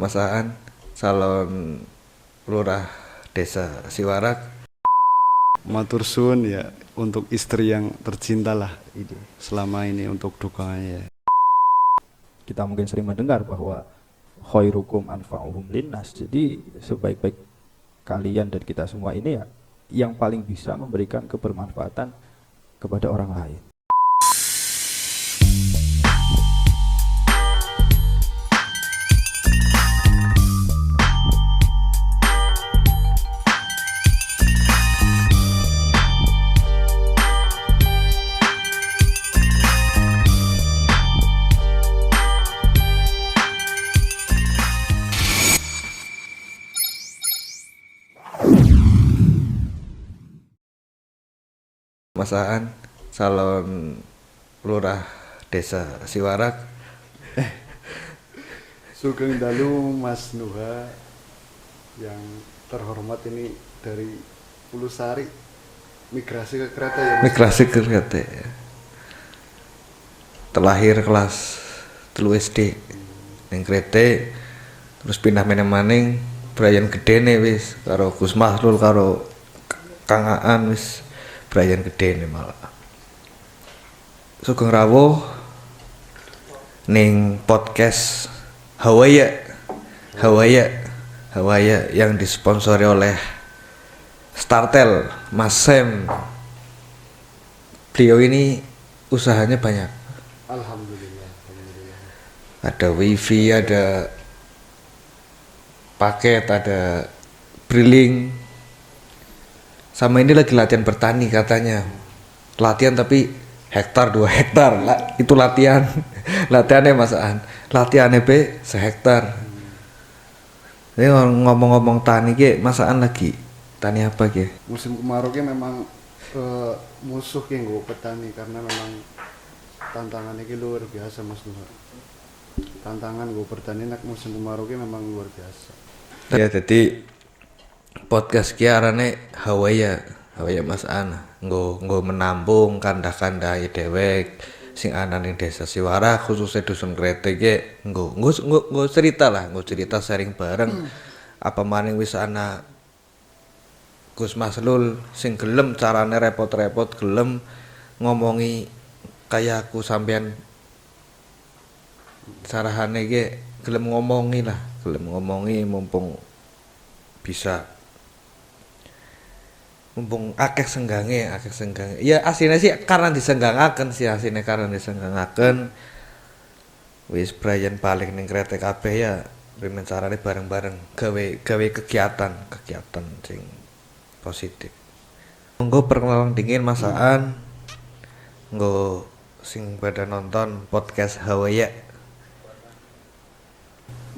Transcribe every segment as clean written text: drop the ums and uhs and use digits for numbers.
Mas Aan, calon lurah desa Siwarak. Matur suwun ya untuk istri yang tercinta lah ini selama ini untuk dukungannya. Kita mungkin sering mendengar bahwa khairukum anfa'uhum linnas. Jadi sebaik-baik kalian dan kita semua ini ya yang paling bisa memberikan kebermanfaatan kepada orang lain. Mas Aan, calon lurah desa Siwarak. Sugeng dalu Mas Nuha yang terhormat ini dari Pulusari migrasi ke Kreta ya Mas. Migrasi ke Krete. Terlahir kelas 3 SD ning Krete, terus pindah meneh-maning Brayan gedene wis karo Gus Mahlul karo Kang Aan wis Brayan gedene malah. Sugeng rawuh ning podcast Hawaya yang disponsori oleh Startel, Mas Sam. Beliau ini usahanya banyak. Alhamdulillah. Ada wifi, ada paket, ada briling. Sama ini lagi latihan bertani katanya. Latihan tapi hektar 2 hektar. Itu latihan. Latihannya Mas Aan. Latihannya sehektar. Ini ngomong-ngomong tani ke, Mas Aan lagi tani apa ke? Musim kemarau ki memang musuh ki nggo petani karena memang tantangannya ki luar biasa Mas Nuha. Tantangan nggo bertani nak musim kemarau ki memang luar biasa. Ya jadi podcast ki arane Hawaya Mas Aan. Nggo menampung kandah-kandah dewek sing ana ning desa Siwarak khususnya dusun Krete ki nggo cerita lah, nggo cerita sharing bareng. Apa maning wis ana Gus Maslul sing gelem carane repot-repot gelem ngomongi kayak aku sampean sarahane ki gelem ngomongi mumpung bisa mumpung akeh senggange ya asine sih karena disenggangaken wis Brayan balik ning Krete kabeh ya primen carane bareng-bareng gawe kegiatan sing positif. Monggo perkenalan dingin Mas Aan, nggo sing pada nonton podcast Hawaya.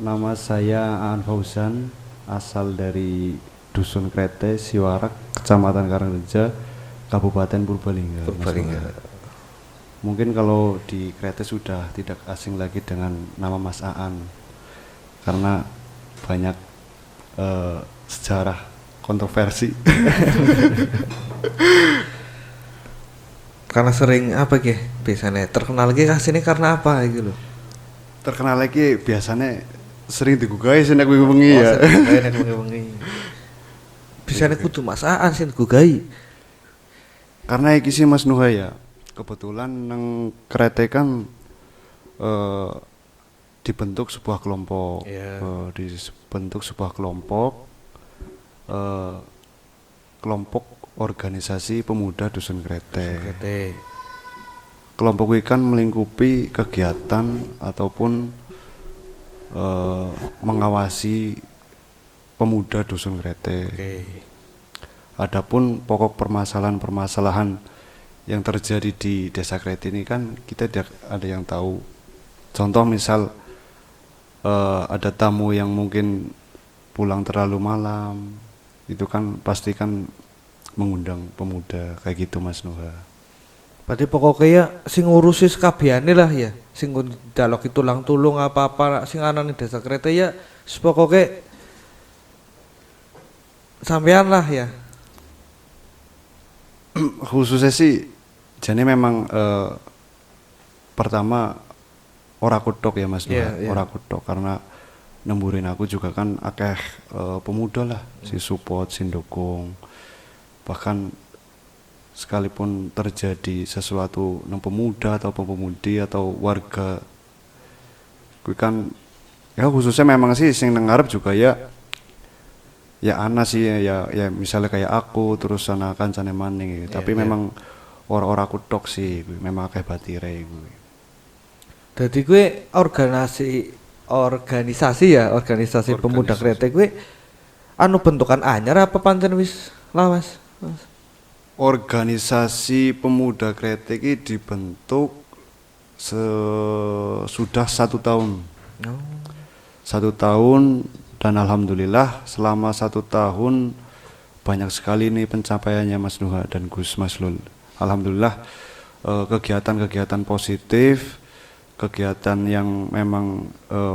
Nama saya Aan Fauzan, asal dari Dusun Krete, Siwarak, Kecamatan Karangreja, Kabupaten Purbalingga. Mungkin kalau di Krete sudah tidak asing lagi dengan nama Mas Aan, karena banyak sejarah kontroversi. Karena sering apa ke biasanya terkenal lagi kasih karena apa gitu loh. Terkenal lagi biasanya sering digugai sih nek wengi ya. Biasanya kudu Mas Aan sing digugai. Karena iki sih Mas Nuha ya, kebetulan nang Krete kan dibentuk sebuah kelompok. Dibentuk sebuah kelompok kelompok organisasi pemuda Dusun Krete. Kelompok ini kan melingkupi kegiatan ataupun mengawasi pemuda Dusun Krete. Adapun pokok permasalahan yang terjadi di Desa Krete ini kan kita tidak ada yang tahu. Contoh misal ada tamu yang mungkin pulang terlalu malam, itu kan pasti kan mengundang pemuda kayak gitu Mas Nuha. Berarti pokoknya ya sing ngurusi sekabehane lah ya, sing dialog tulang tulung apa-apa sing ana ning Desa Krete ya pokoknya sampean lah ya. Khususnya sih jadi memang pertama ora kutok ya Mas Nuha, ora kutok karena nemburin aku juga kan akeh pemuda lah si support, si dukung. Bahkan sekalipun terjadi sesuatu nang pemuda atau pemudi atau warga kuwi kan ya khususnya memang sih sing nang ngarep juga ya ana sih ya misalnya kayak aku terus ana kancane maning gitu. Tapi memang ora aku tok sih kuwi, memang akeh batire kuwi. Dadi gue organisasi pemuda Krete gue anu bentukan anyar apa pancen wis lawas? Organisasi pemuda Krete ini dibentuk sudah 1 tahun. 1 tahun dan alhamdulillah selama 1 tahun banyak sekali nih pencapaiannya Mas Nuha dan Gus Maslul. Alhamdulillah kegiatan-kegiatan positif, kegiatan yang memang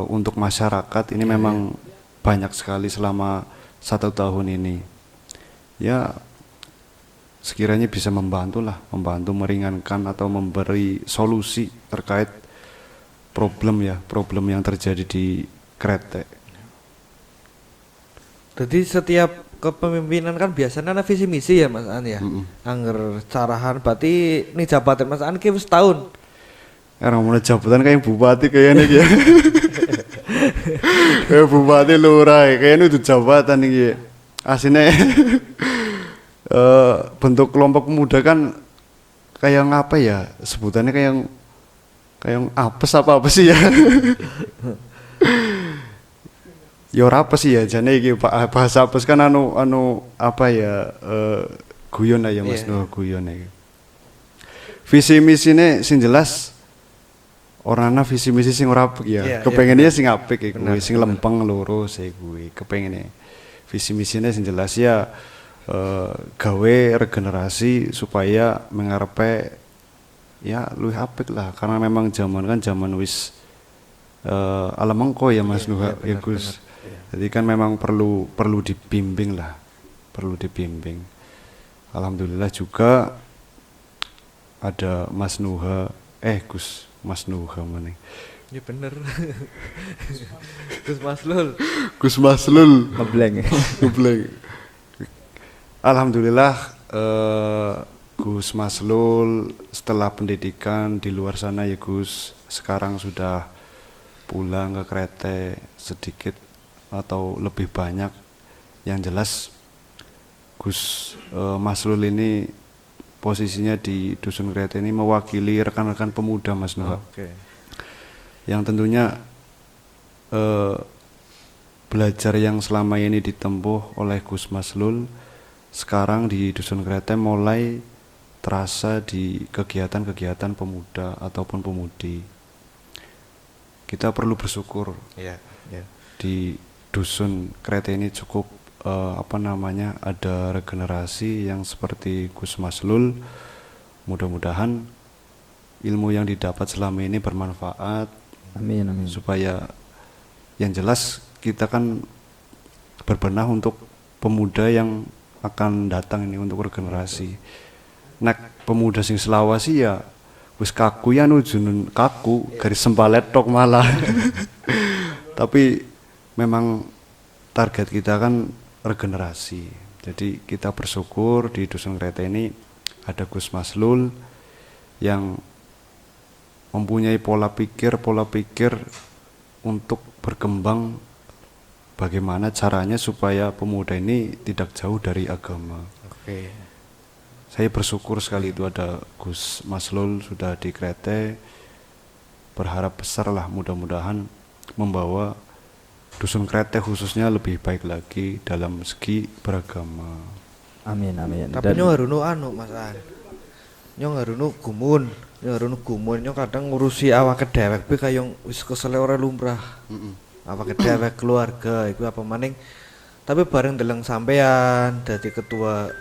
untuk masyarakat ini memang banyak sekali selama 1 tahun ini. Ya sekiranya bisa membantu meringankan atau memberi solusi terkait problem yang terjadi di Krete. Jadi setiap kepemimpinan kan biasanya ada visi misi ya Mas An ya. Angger carahan berarti ini jabatan Mas An ki wis tahun. Orang mulai jabatan kayak bupati kayaknya ya. Kayak bupati lurah kayaknya itu jabatan nih. Aslinya bentuk kelompok pemuda kan kayak ngapa ya sebutannya kayak apes apa sih ya. Ya ora apa sih ya jane iki bahasa apes kan anu apa ya guyon aja Mas Nuh guyon iki. Visi misine sing jelas orangna visi misi sing ora apik ya. Kepengennya sing apik iku sing lempeng lurus kuwi kepengene. Visi misine sing jelas ya gawe regenerasi supaya mengarepe ya luwih apik lah karena memang zaman wis ala mengko ya Mas Nuh ya Gus. Jadi kan memang perlu dibimbing lah. Perlu dibimbing. Alhamdulillah juga ada Mas Nuha Mas Nuha mana? Ya bener. Gus Maslul. Ngebleng. Alhamdulillah Gus Maslul setelah pendidikan di luar sana ya Gus, sekarang sudah pulang ke Krete sedikit atau lebih banyak. Yang jelas Gus Maslul ini posisinya di Dusun Krete ini mewakili rekan-rekan pemuda Mas Nuha. Yang tentunya belajar yang selama ini ditempuh oleh Gus Maslul sekarang di Dusun Krete mulai terasa di kegiatan-kegiatan pemuda ataupun pemudi. Kita perlu bersyukur di Dusun Krete ini cukup ada regenerasi yang seperti Gus Maslul. Mudah-mudahan ilmu yang didapat selama ini bermanfaat. Amin. Supaya yang jelas kita kan berbenah untuk pemuda yang akan datang ini untuk regenerasi. Nek pemuda sing selawasi ya wis kaku ya nujun kaku garis sempalet tok malah. Tapi memang target kita kan regenerasi. Jadi kita bersyukur di Dusun Krete ini ada Gus Maslul yang mempunyai pola pikir untuk berkembang bagaimana caranya supaya pemuda ini tidak jauh dari agama. Saya bersyukur sekali itu ada Gus Maslul sudah di Krete. Berharap besar lah mudah-mudahan membawa Dusun Krete khususnya lebih baik lagi dalam segi beragama. Amin. Tapi nyo harunu Mas An. Nyo harunu gumun nyo kadang ngurusi awake dhewek kuwi kaya wis kesele ora lumrah. Awake dhewek keluarga iku apa maning. Tapi bareng deleng sampean dadi ketua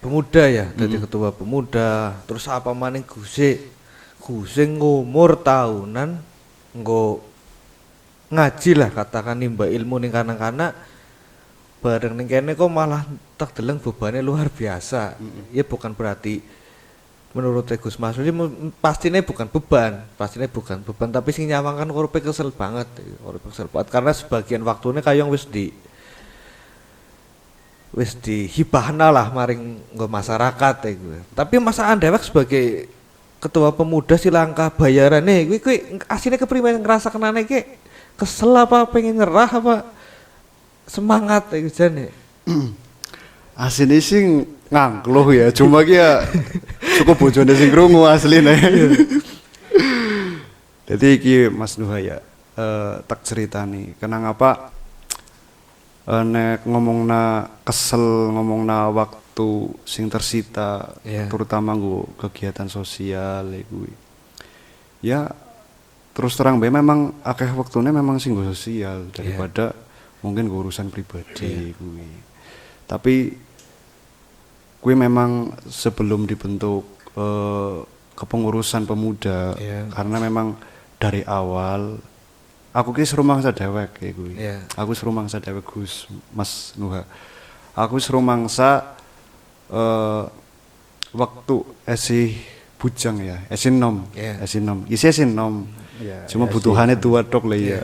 pemuda ya, dadi ketua pemuda, terus apa maning Gusing umur tahunan nggo ngaji lah katakan nimba ilmu ning kanak-kanak bareng ning kene kok malah tak deleng bebane luar biasa. Ya bukan berarti menurut Gus Mas ini pastinya bukan beban tapi sing nyawang kan uripe kesel banget karena sebagian waktunya kayong wis dihibahna lah maring nggo masyarakat iku. Tapi masakan dewek sebagai ketua pemuda Silangka bayarane kuwi asline keprimen ngerasa kenane iki kesel apa pengen nyerah apa semangat iku jane. Asline sing ngangkluh ya, cuma ki ya cukup bojone sing krungu asline. Jadi iki Mas Nuha ya tak ceritani kenapa nek ngomongna kesel, ngomongna waktu sing tersita, terutama nggo kegiatan sosial kuwi. Ya terus terang bae memang akeh waktune memang sing nggo sosial daripada mungkin nggo urusan pribadi kuwi. Tapi kuwi memang sebelum dibentuk kepengurusan pemuda karena memang dari awal aku ki serumangsa dewek ya kuwi. Aku serumangsa dewek Gus Mas Nuha. Aku serumangsa waktu esi bujang ya, esi nom. Isi esi nom. Cuma butuhannya tua tok lah ya.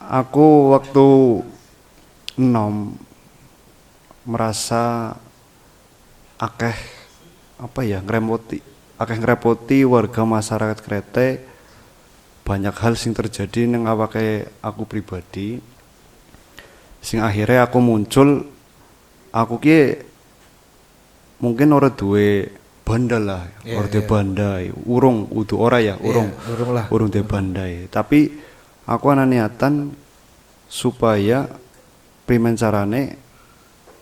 Aku waktu nom merasa akeh apa ya ngrepoti warga masyarakat Krete. Banyak hal sing terjadi nang awake aku pribadi sing akhirnya aku muncul aku ki mungkin ora duwe banda lah ora duwe banda urung udu ora ya urung duwe banda tapi aku ana niatan supaya primen carane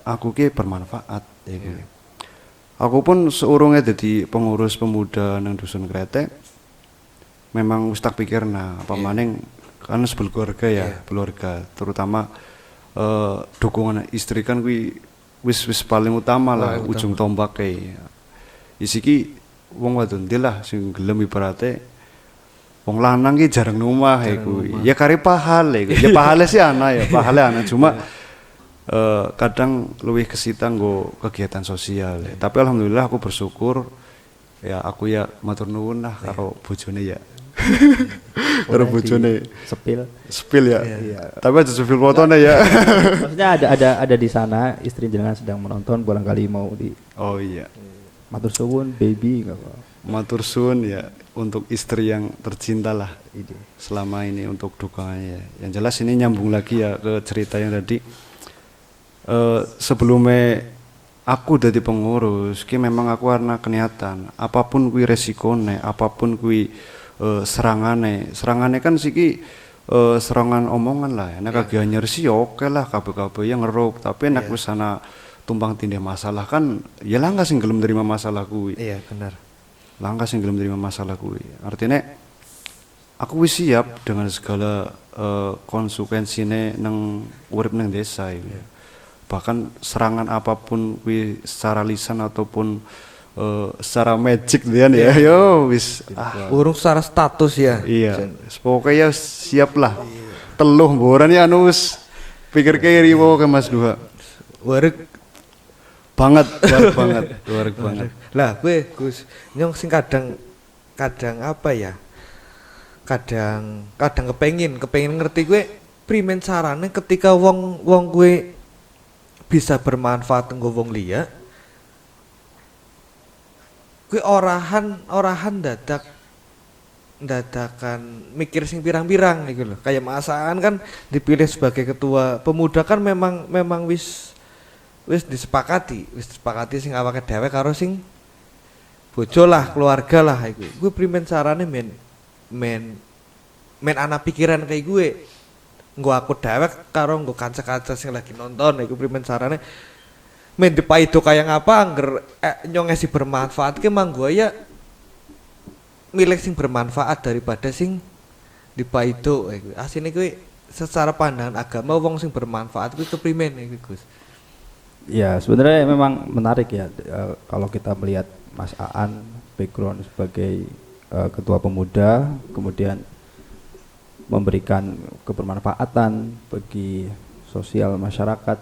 aku ki bermanfaat aku pun seurunge dadi pengurus pemuda nang dusun Krete memang wis tak pikirna apa maning kan sebel keluarga keluarga terutama dukungan istri kan kuwi wis paling utama lah ujung tombake isiki wong wadon lah sing gelem ibarate wong lanang ki jarang numah kuwi ya kare pahale ya pahale sih ana cuma kadang luwih kesita nggo kegiatan sosial tapi alhamdulillah aku bersyukur ya aku ya matur nuwun lah karo bojone ya karo bojone sepil ya. Tapi aja sepil fotone ya. Maksudnya ada di sana istri jenengan sedang menonton barangkali mau di matur suwun baby enggak apa. Matur suwun ya untuk istri yang tercinta lah selama ini untuk dukanya. Yang jelas ini nyambung lagi ya ke cerita yang tadi sebelumnya aku dadi pengurus ki memang aku warna keniatan apapun kuwi resikone apapun kuwi serangane kan siki serangan omongan lah nek kagak nyersi oke lah kabeh-kabeh yang ngerup tapi nek wis ana tumpang tindih masalah kan ya langka sing gelem nerima masalah kuwi bener langka sing gelem nerima masalah kuwi artinya aku wis siap dengan segala konsekuensine nang urip nang desa bahkan serangan apapun kuwi secara lisan ataupun secara magic dian ya yo wis urung secara status ya pokoknya siap lah teluh mboran ya wis pikir kiri pokoke Mas Duha wareg banget lah gue Gus nyong sing kadang apa ya kadang kepengin ngerti gue primen carane ketika wong gue bisa bermanfaat nggo wong liya kuwi orahan dadakan mikir sing pirang-pirang gitu loh. Kayak Mas Aan kan dipilih sebagai ketua pemuda kan memang wis disepakati sing awake dhewe karo sing bojo lah, keluarga lah iku. Kuwi primen carane men ana pikiran kayak gue. Nggo aku dhewe karo nggo kanca-kanca sing lagi nonton iku primen carane men dipaido kaya ngapa angger nyong ngesi bermanfaat ki manggo ya milih sing bermanfaat daripada sing dipaido iku. Asine kuwi secara pandangan agama wong sing bermanfaat kuwi keprimen iku Gus. Ya, sebenarnya memang menarik ya kalau kita melihat Mas Aan background sebagai ketua pemuda kemudian memberikan kebermanfaatan bagi sosial masyarakat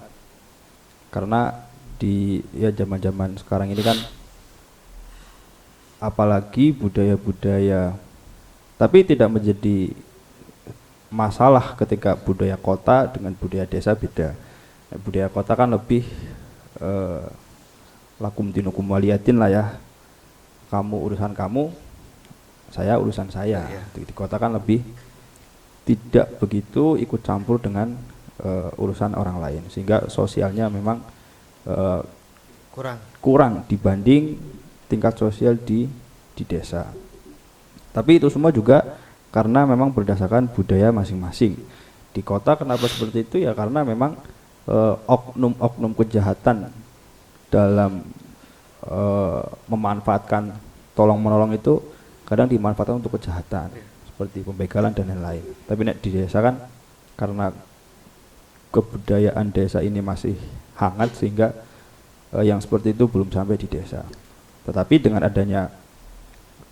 karena di zaman-zaman sekarang ini kan apalagi budaya-budaya, tapi tidak menjadi masalah ketika budaya kota dengan budaya desa beda. Budaya kota kan lebih lakum dinukum waliyatin lah ya, kamu urusan kamu, saya urusan saya. Di kota kan lebih tidak begitu ikut campur dengan urusan orang lain, sehingga sosialnya memang kurang dibanding tingkat sosial di desa. Tapi itu semua juga karena memang berdasarkan budaya masing-masing. Di kota kenapa seperti itu ya, karena memang oknum-oknum kejahatan dalam memanfaatkan tolong menolong itu kadang dimanfaatkan untuk kejahatan seperti pembegalan dan lain-lain. Tapi di desa kan karena kebudayaan desa ini masih hangat sehingga yang seperti itu belum sampai di desa. Tetapi dengan adanya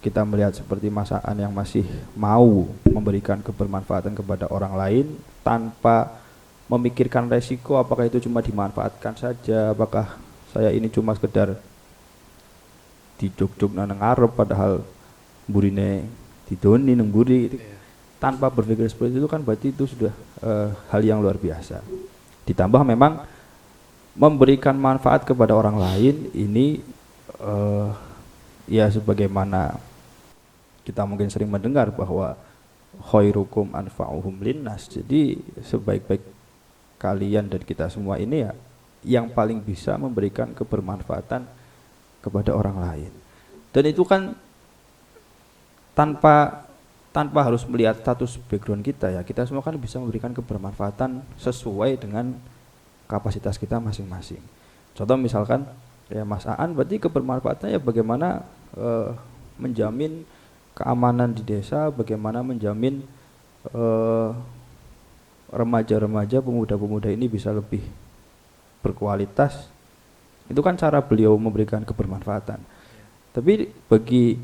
kita melihat seperti Mas Aan yang masih mau memberikan kebermanfaatan kepada orang lain tanpa memikirkan resiko, apakah itu cuma dimanfaatkan saja, apakah saya ini cuma sekedar dijuk-juk nang ngarep padahal burine didoni nang buri, tanpa berpikir seperti itu kan berarti itu sudah hal yang luar biasa. Ditambah memang memberikan manfaat kepada orang lain ini ya sebagaimana kita mungkin sering mendengar bahwa khairukum anfa'uhum linnas. Jadi sebaik-baik kalian dan kita semua ini ya yang paling bisa memberikan kebermanfaatan kepada orang lain. Dan itu kan tanpa harus melihat status background kita ya, kita semua kan bisa memberikan kebermanfaatan sesuai dengan kapasitas kita masing-masing. Contoh misalkan ya Mas Aan berarti kebermanfaatannya bagaimana menjamin keamanan di desa, bagaimana menjamin remaja-remaja, pemuda-pemuda ini bisa lebih berkualitas. Itu kan cara beliau memberikan kebermanfaatan. Tapi bagi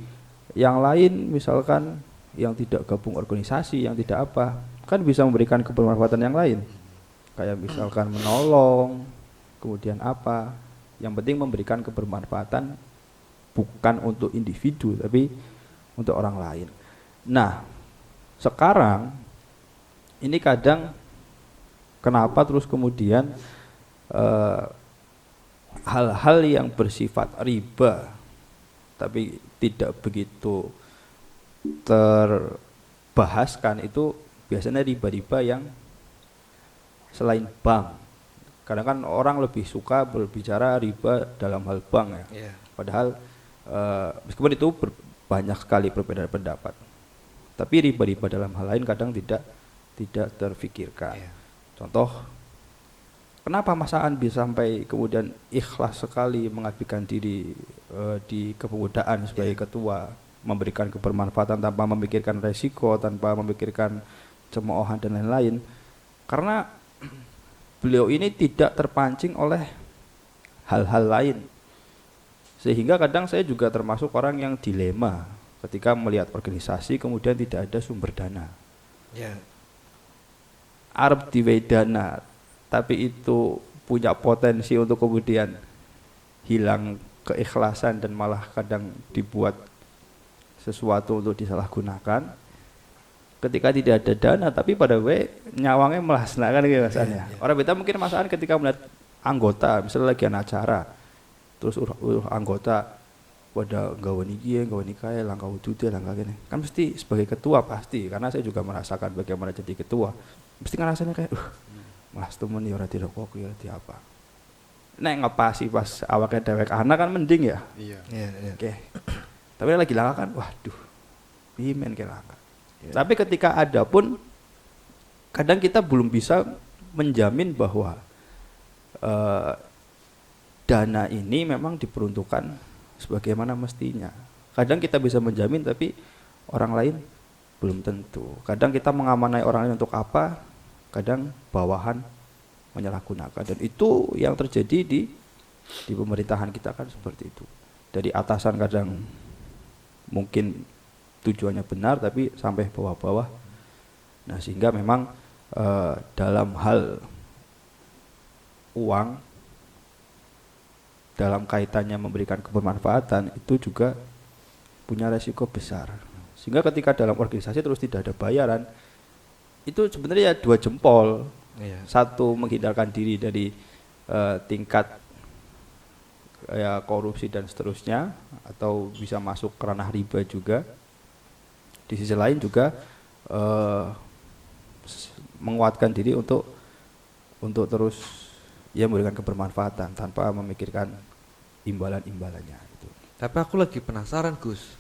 yang lain misalkan yang tidak gabung organisasi, yang tidak apa, kan bisa memberikan kebermanfaatan yang lain. Kayak misalkan menolong, kemudian apa, yang penting memberikan kebermanfaatan bukan untuk individu tapi untuk orang lain. Nah, sekarang ini kadang kenapa terus kemudian hal-hal yang bersifat riba tapi tidak begitu terbahaskan itu biasanya riba-riba yang selain bank. Kadang kan orang lebih suka berbicara riba dalam hal bank ya. Padahal meskipun itu banyak sekali perbedaan pendapat. Tapi riba-riba dalam hal lain kadang tidak terfikirkan. Contoh, kenapa Mas Aan bisa sampai kemudian ikhlas sekali mengabdikan diri di kepemudaan sebagai ketua, memberikan kebermanfaatan tanpa memikirkan resiko, tanpa memikirkan cemoohan dan lain-lain? Karena beliau ini tidak terpancing oleh hal-hal lain. Sehingga kadang saya juga termasuk orang yang dilema ketika melihat organisasi kemudian tidak ada sumber dana. Arep diwei dana, tapi itu punya potensi untuk kemudian hilang keikhlasan dan malah kadang dibuat sesuatu untuk disalahgunakan. Ketika tidak ada dana, tapi pada nyawangnya melaksanakan gitu Mas Aan ya. Orang beda mungkin Mas Aan ketika melihat anggota, misalnya lagi ada acara, terus anggota pada gawe niki, gawe nikah, langkah wujud, langkah gini. Kan mesti sebagai ketua pasti, karena saya juga merasakan bagaimana jadi ketua. Mesti ngerasanya kayak, malas temen ya ora dirokok ya di apa. Nek ngepasi pas awake dewek anak kan mending ya. Iya. Oke. Tapi lagi langkah kan, waduh. Pimen ke langkah. Tapi ketika ada pun kadang kita belum bisa menjamin bahwa dana ini memang diperuntukkan sebagaimana mestinya. Kadang kita bisa menjamin tapi orang lain belum tentu. Kadang kita mengamanai orang lain untuk apa, kadang bawahan menyalahgunakan. Dan itu yang terjadi di pemerintahan kita kan seperti itu. Dari atasan kadang mungkin tujuannya benar tapi sampai bawah-bawah. Nah, sehingga memang dalam hal uang, dalam kaitannya memberikan kebermanfaatan itu juga punya resiko besar. Sehingga ketika dalam organisasi terus tidak ada bayaran, itu sebenarnya ya 2 jempol. Iya. Satu, menghindarkan diri dari tingkat ya korupsi dan seterusnya, atau bisa masuk ke ranah riba juga. Di sisi lain juga menguatkan diri untuk terus ya memberikan kebermanfaatan tanpa memikirkan imbalan-imbalannya gitu. Tapi aku lagi penasaran Gus,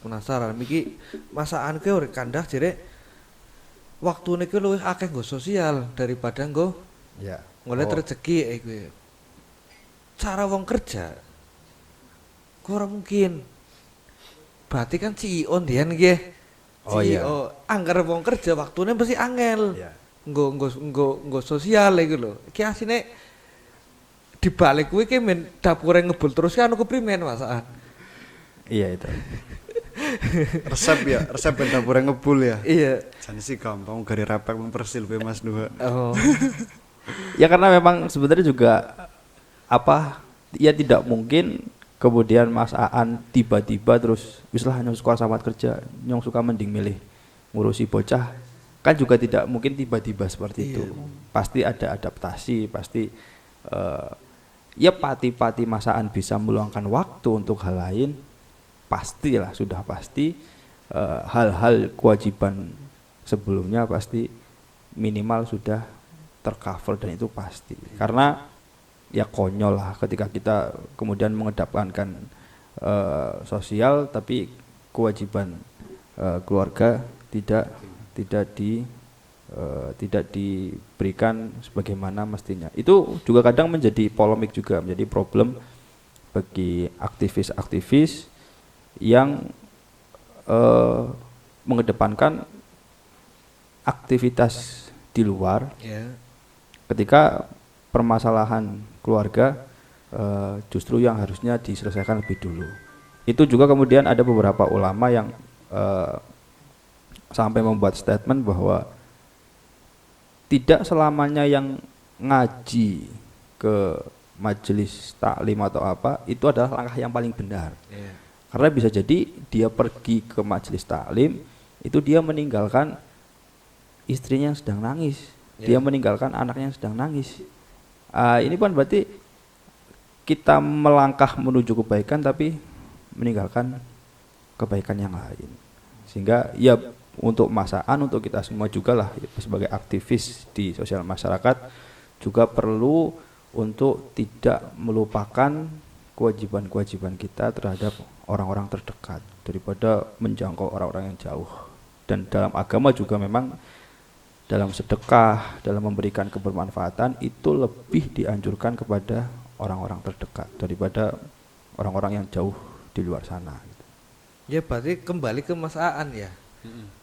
Miki masakan ke urip kandah jere waktune ki luwih akeh nggo sosial daripada nggo Ya. golek rezeki kuwi. Cara wong kerja ku ora mungkin. Berarti kan CEO ndian nggih. Oh iya. CEO anggar wong kerja waktune mesti angel. Ya. Nggo sosial iku lho. Iki asine dibalik kuwi ki men dapure ngebul terus kan aku primen masakan. Iya itu. resep ben dapure ngebul ya. Iya. Jane sih gampang gari repek mempersil be Mas Nuha. Oh. Ya karena memang sebenarnya juga ya tidak mungkin kemudian Mas Aan tiba-tiba terus wislah nyong suka sama kerja, nyong suka mending milih ngurusi bocah, kan juga tidak mungkin tiba-tiba seperti itu. Pasti ada adaptasi, pasti ya pati-pati Mas Aan bisa meluangkan waktu untuk hal lain, pastilah sudah pasti hal-hal kewajiban sebelumnya pasti minimal sudah tercover, dan itu pasti. Karena ya konyol lah ketika kita kemudian mengedepankan sosial tapi kewajiban keluarga tidak diberikan sebagaimana mestinya. Itu juga kadang menjadi polemik juga, menjadi problem bagi aktivis-aktivis yang mengedepankan aktivitas di luar. Ya. Ketika permasalahan keluarga justru yang harusnya diselesaikan lebih dulu. Itu juga kemudian ada beberapa ulama yang sampai membuat statement bahwa tidak selamanya yang ngaji ke majelis taklim atau apa itu adalah langkah yang paling benar. Yeah. Karena bisa jadi dia pergi ke majelis taklim itu dia meninggalkan istrinya yang sedang nangis, dia meninggalkan anaknya yang sedang nangis. Ini kan berarti kita melangkah menuju kebaikan tapi meninggalkan kebaikan yang lain. Sehingga ya untuk masaan, untuk kita semua juga lah sebagai aktivis di sosial masyarakat juga perlu untuk tidak melupakan kewajiban-kewajiban kita terhadap orang-orang terdekat daripada menjangkau orang-orang yang jauh. Dan dalam agama juga memang dalam sedekah, dalam memberikan kebermanfaatan itu lebih dianjurkan kepada orang-orang terdekat daripada orang-orang yang jauh di luar sana. Ya berarti kembali ke masaan ya.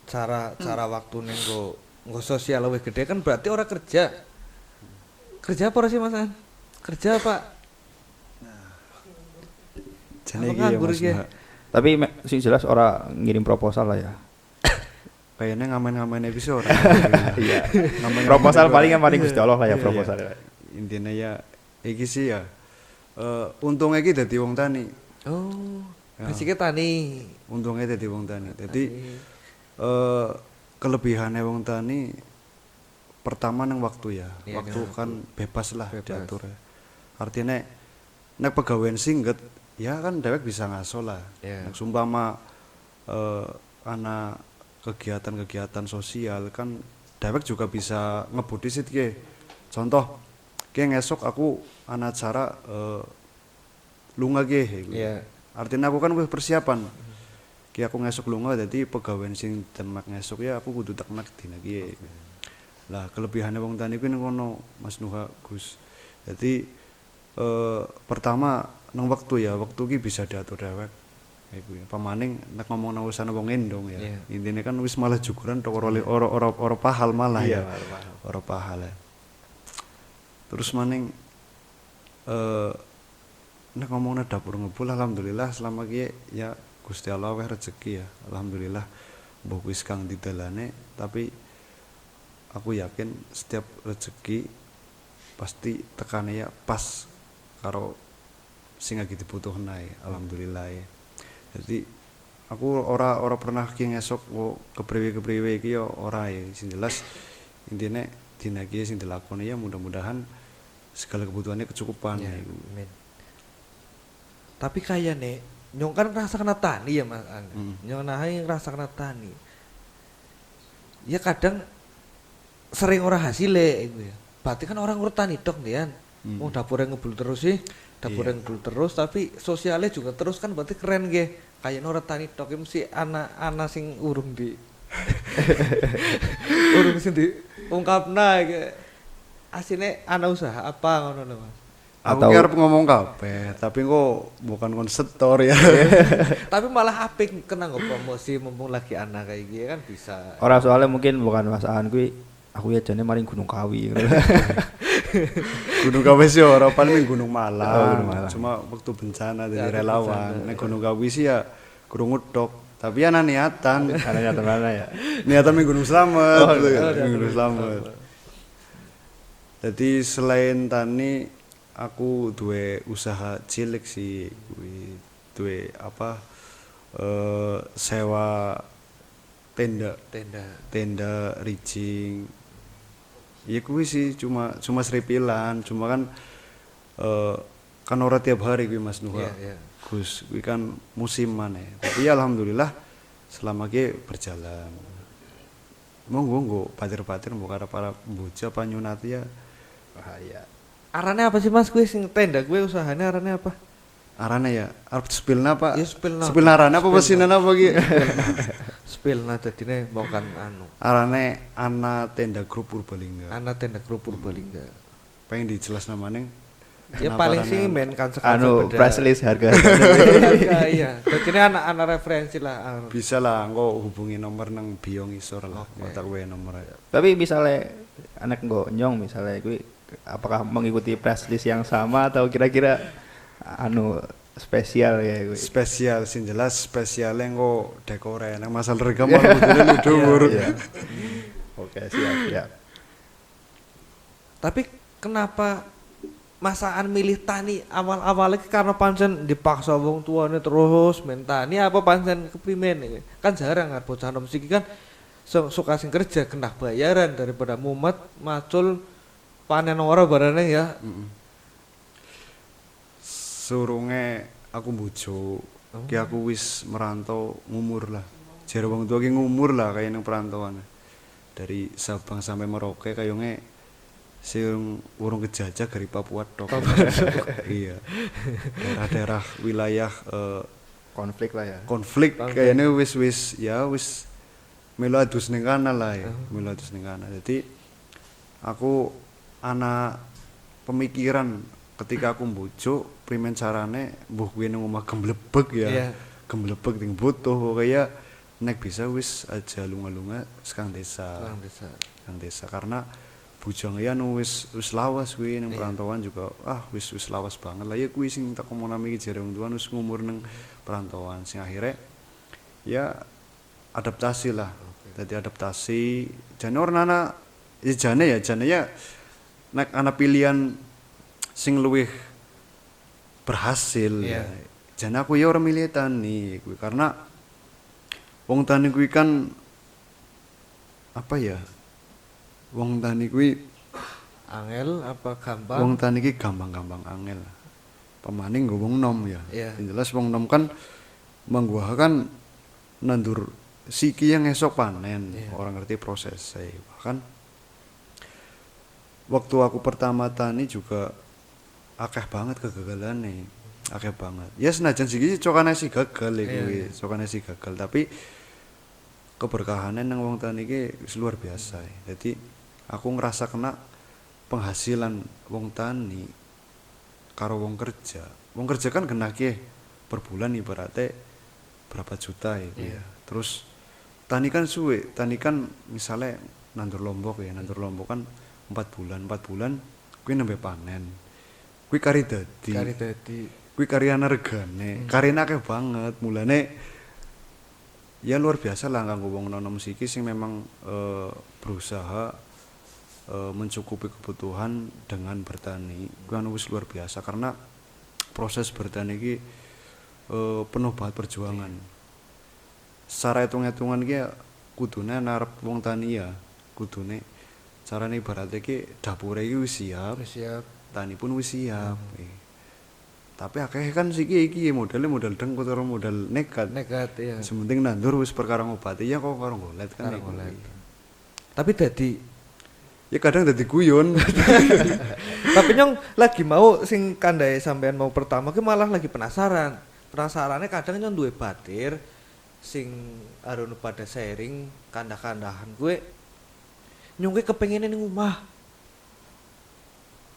Cara waktu nggo sosial lebih gede kan berarti orang kerja. Kerja apa sih Mas An? Kerja apa? Jane iki ya nganggur Mas iki? Nuha. Tapi sing jelas orang ngirim proposal lah ya. Kayaknya ngamen-ngamen bisa ora. Iya. Ngamen-ngamen Proposal juga. paling yang paling Gusti Allah lah ya Iya, proposal. iya. Intinya ya iki sih ya. Untungnya iki dadi wong tani. Oh, Ya. basicnya tani. Untungnya dadi wong tani. Jadi kelebihannya wong tani pertama nang waktu ya. Iya, Waktu nang kan bebas lah Bebas. diatur ya. Artinya nek pegawaian singget ya kan dewek bisa ngaso lah. Iya. Nek sumpama anak kegiatan-kegiatan sosial kan dewek juga bisa ngebudi sit ke. Contoh, ke ngesok aku anak acara lunga ge. Iya. Artinya aku kan wis persiapan. Ki aku ngesok lunga dadi pegawai sing temak ngesok ya aku kudu teknak dina ki. Lah kelebihane wong tani kuwi ngono Mas Nuha Gus. Jadi pertama nang waktu ya, waktu ki bisa diatur dewek. Iku ya. Pamaning nek ngomong nang urusan wong endong ya. Iya. Intine kan wis malah jukuran tok ora pahal malah ya. Iya, Ora pahal ya. Terus maning nek ngomongna dapur ngebul alhamdulillah selama ki ya Gusti Allah weh rezeki ya. Alhamdulillah mbok wis kang didalane tapi aku yakin setiap rezeki pasti tekane ya pas karo sing lagi dibutuhna ya. Alhamdulillah ya. Jadi aku ora pernah ki ngesok kepriwe iki ya ora ya. Sing jelas intine dina iki sing dilakoni ya mudah-mudahan segala kebutuhannya kecukupan Ya, iku. amin. Tapi kayak nih, nyong kan rasa kena tani ya Mas An. Nyong nahi rasa kena tani. Ya kadang sering ora hasilnya itu ya. Berarti kan orang urut tani dok nih kan. Mau dapurnya ngebul terus sih, dapurnya ngebul terus tapi sosialnya juga terus kan berarti keren ge. Kayak orang tani dok mesti anak sing urung di urung sing diungkapna ge. Asine anak usaha apa ngono lho Mas. Aku ki arep ngomong kabeh, tapi kok bukan konsetor ya. Tapi malah apik kena nggak promosi mumpung lagi anak kayak gini kan bisa. Orang soalnya mungkin bukan masakan kuwi aku ya jane maring Gunung Kawi. Gunung Kawi sih ora paling Gunung Malang. Oh, Gunung Malang. Cuma waktu bencana Ya, jadi relawan. Nek Gunung Kawi sih ya kurang ngedok, tapi ana niatan. Karena nyata mana ya. Niatan ming Gunung Slamet. iya, Gunung Slamet. Jadi selain tani aku duwe usaha cilik sih kuwi duwe apa sewa tenda rijing ya kuwi sih cuma seripilan cuma kan kan ora tiap hari kuwi Mas Nuha Iya. Gus kuwi kan musiman ya tapi ya alhamdulillah selama ki berjalan monggo patir-patir mbok arep para bojo apa nyunati ya Bahaya. Arane apa sih Mas gue sing tenda gue usahanya arane apa? arane ya arep spilna apa Ya spilna. spilna arane apa pesinan apa ki Spill nah jadine bukan anu. arane ana tenda grup Purbalingga Anak tenda grup Purbalingga. pengen dijelas namanya Ya paling sih men kan sekarang Anu price list harga. Iya. Jadine anak referensi lah. Anu. bisa lah engko hubungi nomor nang bio ngisor lah kontak gue nomor aja Tapi misalnya anak nggak nyong misalnya kuwi apakah mengikuti press list yang sama atau kira-kira anu spesial ya kuwi. spesial sing jelas spesialnya engko dekore nang masalah harga mah kudune dhuwur Iya. Oke, siap. Tapi kenapa masaan milih tani awal-awalnya karena pancen dipaksa wong tuane terus main tani apa pancen keprimen ya? Kan jarang kan bocah nom siki kan suka sing kerja kena bayaran daripada mumet macul panen ora barane ya. surunge aku bojo ki aku wis merantau ngumur lah jare wong tua ki ngumur lah kaya nang perantauan dari Sabang sampai Merauke kayonge sing urung kejajah dari Papua tok iya daerah-daerah wilayah Konflik lah ya. konflik kayaknya wis melu adus ning kana lah ya melu adus ning kana jadi aku ana pemikiran ketika aku mbujuk primen carane mbuh kuwi nang omah gemblebek ya Iya. gemblebek ting butuh kaya nek bisa wis aja lunga-lunga sekang desa Orang desa. sekang desa karena bujang ya wis lawas kuwi nang perantauan juga wis lawas banget lah ya kuwi sing tak omong iki jare wong tuwa wis ngumur nang perantauan sing akhirnya ya adaptasi lah jadi adaptasi jane ora ana ya jane ya nek ana pilihan sing luwih berhasil ya. Jane aku ya ora milih tani kuwi karena wong tani kuwi kan apa ya? Wong tani kuwi Angel apa gampang? wong tani ki gampang-gampang angel. Pemaning nggo wong nom ya. Iya. Yang jelas wong nom kan mangguha kan nandur siki yang esok panen. Orang ngerti prosesnya. Bahkan waktu aku pertama tani juga akeh banget kegagalannya. Akeh banget. Ya senajan siki cokane si gagal iki, cokane si gagal, tapi keberkahannya nang wong tani iki luar biasa. Jadi aku ngerasa kena penghasilan wong tani karo wong kerja. Wong kerja kan kena ki per bulan ibaratnya berapa juta ya. Terus tani kan suwe, tani kan misalnya nandur lombok ya, nandur lombok kan 4 bulan kuwi nembe panen. Kuwi kari dadi. Kuwi kari ana regane. Karine akeh banget. Mulane ya luar biasa lah kanggo wong nonom iki sing memang berusaha mencukupi kebutuhan dengan bertani. Kuwi wis luar biasa karena proses bertani iki penuh banget perjuangan. secara hitung-hitungan ki kudune narep wong tani ya kudune carane ibaratnya ki dapure iki wis siap, tani pun wis siap. Tapi akeh kan siki iki modal dengkut karo modal nekat. ya. Sementing nandur wis perkara ngobati ya kok karo golet kan. Tapi dadi ya kadang dadi guyon. tapi nyong lagi mau sing kandhae sampean mau pertama ki malah lagi penasaran. Penasarannya kadang nyong duwe batir sing arono pada sharing kandah-kandahan gue nyong kepengin ning omah.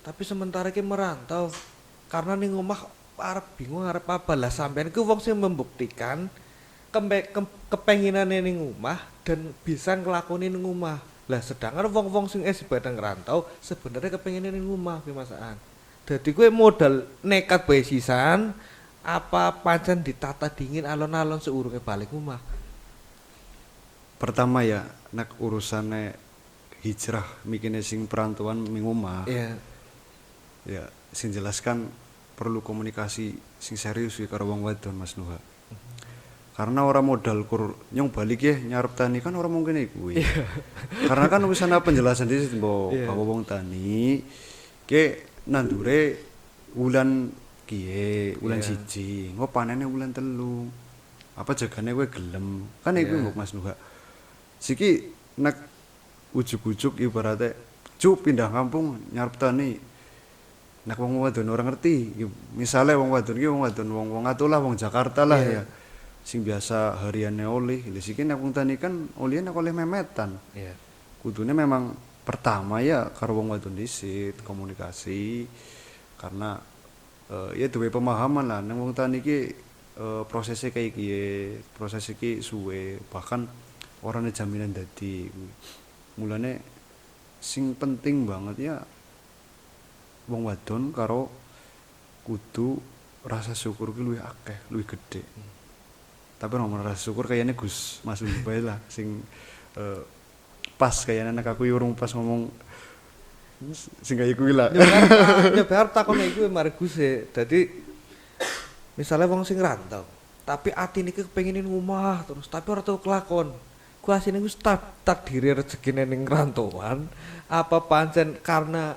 Tapi sementara ki merantau karena ning omah arep bingung arep apa lah sampean ku wong sing membuktikan kepenginane ning omah dan bisa nglakoni ning omah. Lah sedangkan wong-wong sing badang ngrantau sebenarnya kepengine ning omah ki Masaan. Dadi kowe modal nekat bae sisan apa pancen ditata dingin alon-alon seurunge balik omah. Pertama ya nek urusane hijrah mikine sing perantauan ning omah. Iya. Ya sing jelaskan perlu komunikasi sing serius karo wong wadon Mas Nuha. Karena orang modal kur nyong balik ya nyarep tani kan orang mungkin iku. Karena kan wis ana penjelasan di situ bahwa wong tani ke nandure wulan kiye, wulan siji, engko panene wulan telu. Apa jagane kowe gelem? Kan iku mbok Mas Nuha. Siki nek ujuk-ujuk ibaratnya cuk pindah kampung nyarep tani. Nek wong wadon ora ngerti, misale wong wadon ki wong atuh lah wong Jakarta lah ya. Sing biasa hariannya oleh, lha siki nek wong tani kan oleh nek oleh memetan. Iya. Kudune memang pertama ya karo wong wadon dhisik komunikasi karena ya duwe pemahaman lah nang wong tani ki prosesnya kayak kiye, proses iki suwe, bahkan orangnya jaminan dadi. Mulane sing penting banget ya wong wadon karo kudu rasa syukur ki luwih akeh, luwih gedhe. Tapi nomor rasa syukur kayaknya Gus Mas Bae lah sing pas kayaknya nek aku urung pas ngomong sing kaya kuwi lah. Nyoba arep takon iku mari Gus e. Dadi misalnya wong sing rantau, tapi atine iki kepengin ning omah terus tapi ora tau kelakon. Ku asine wis takdire rezekine ning rantauan apa pancen karena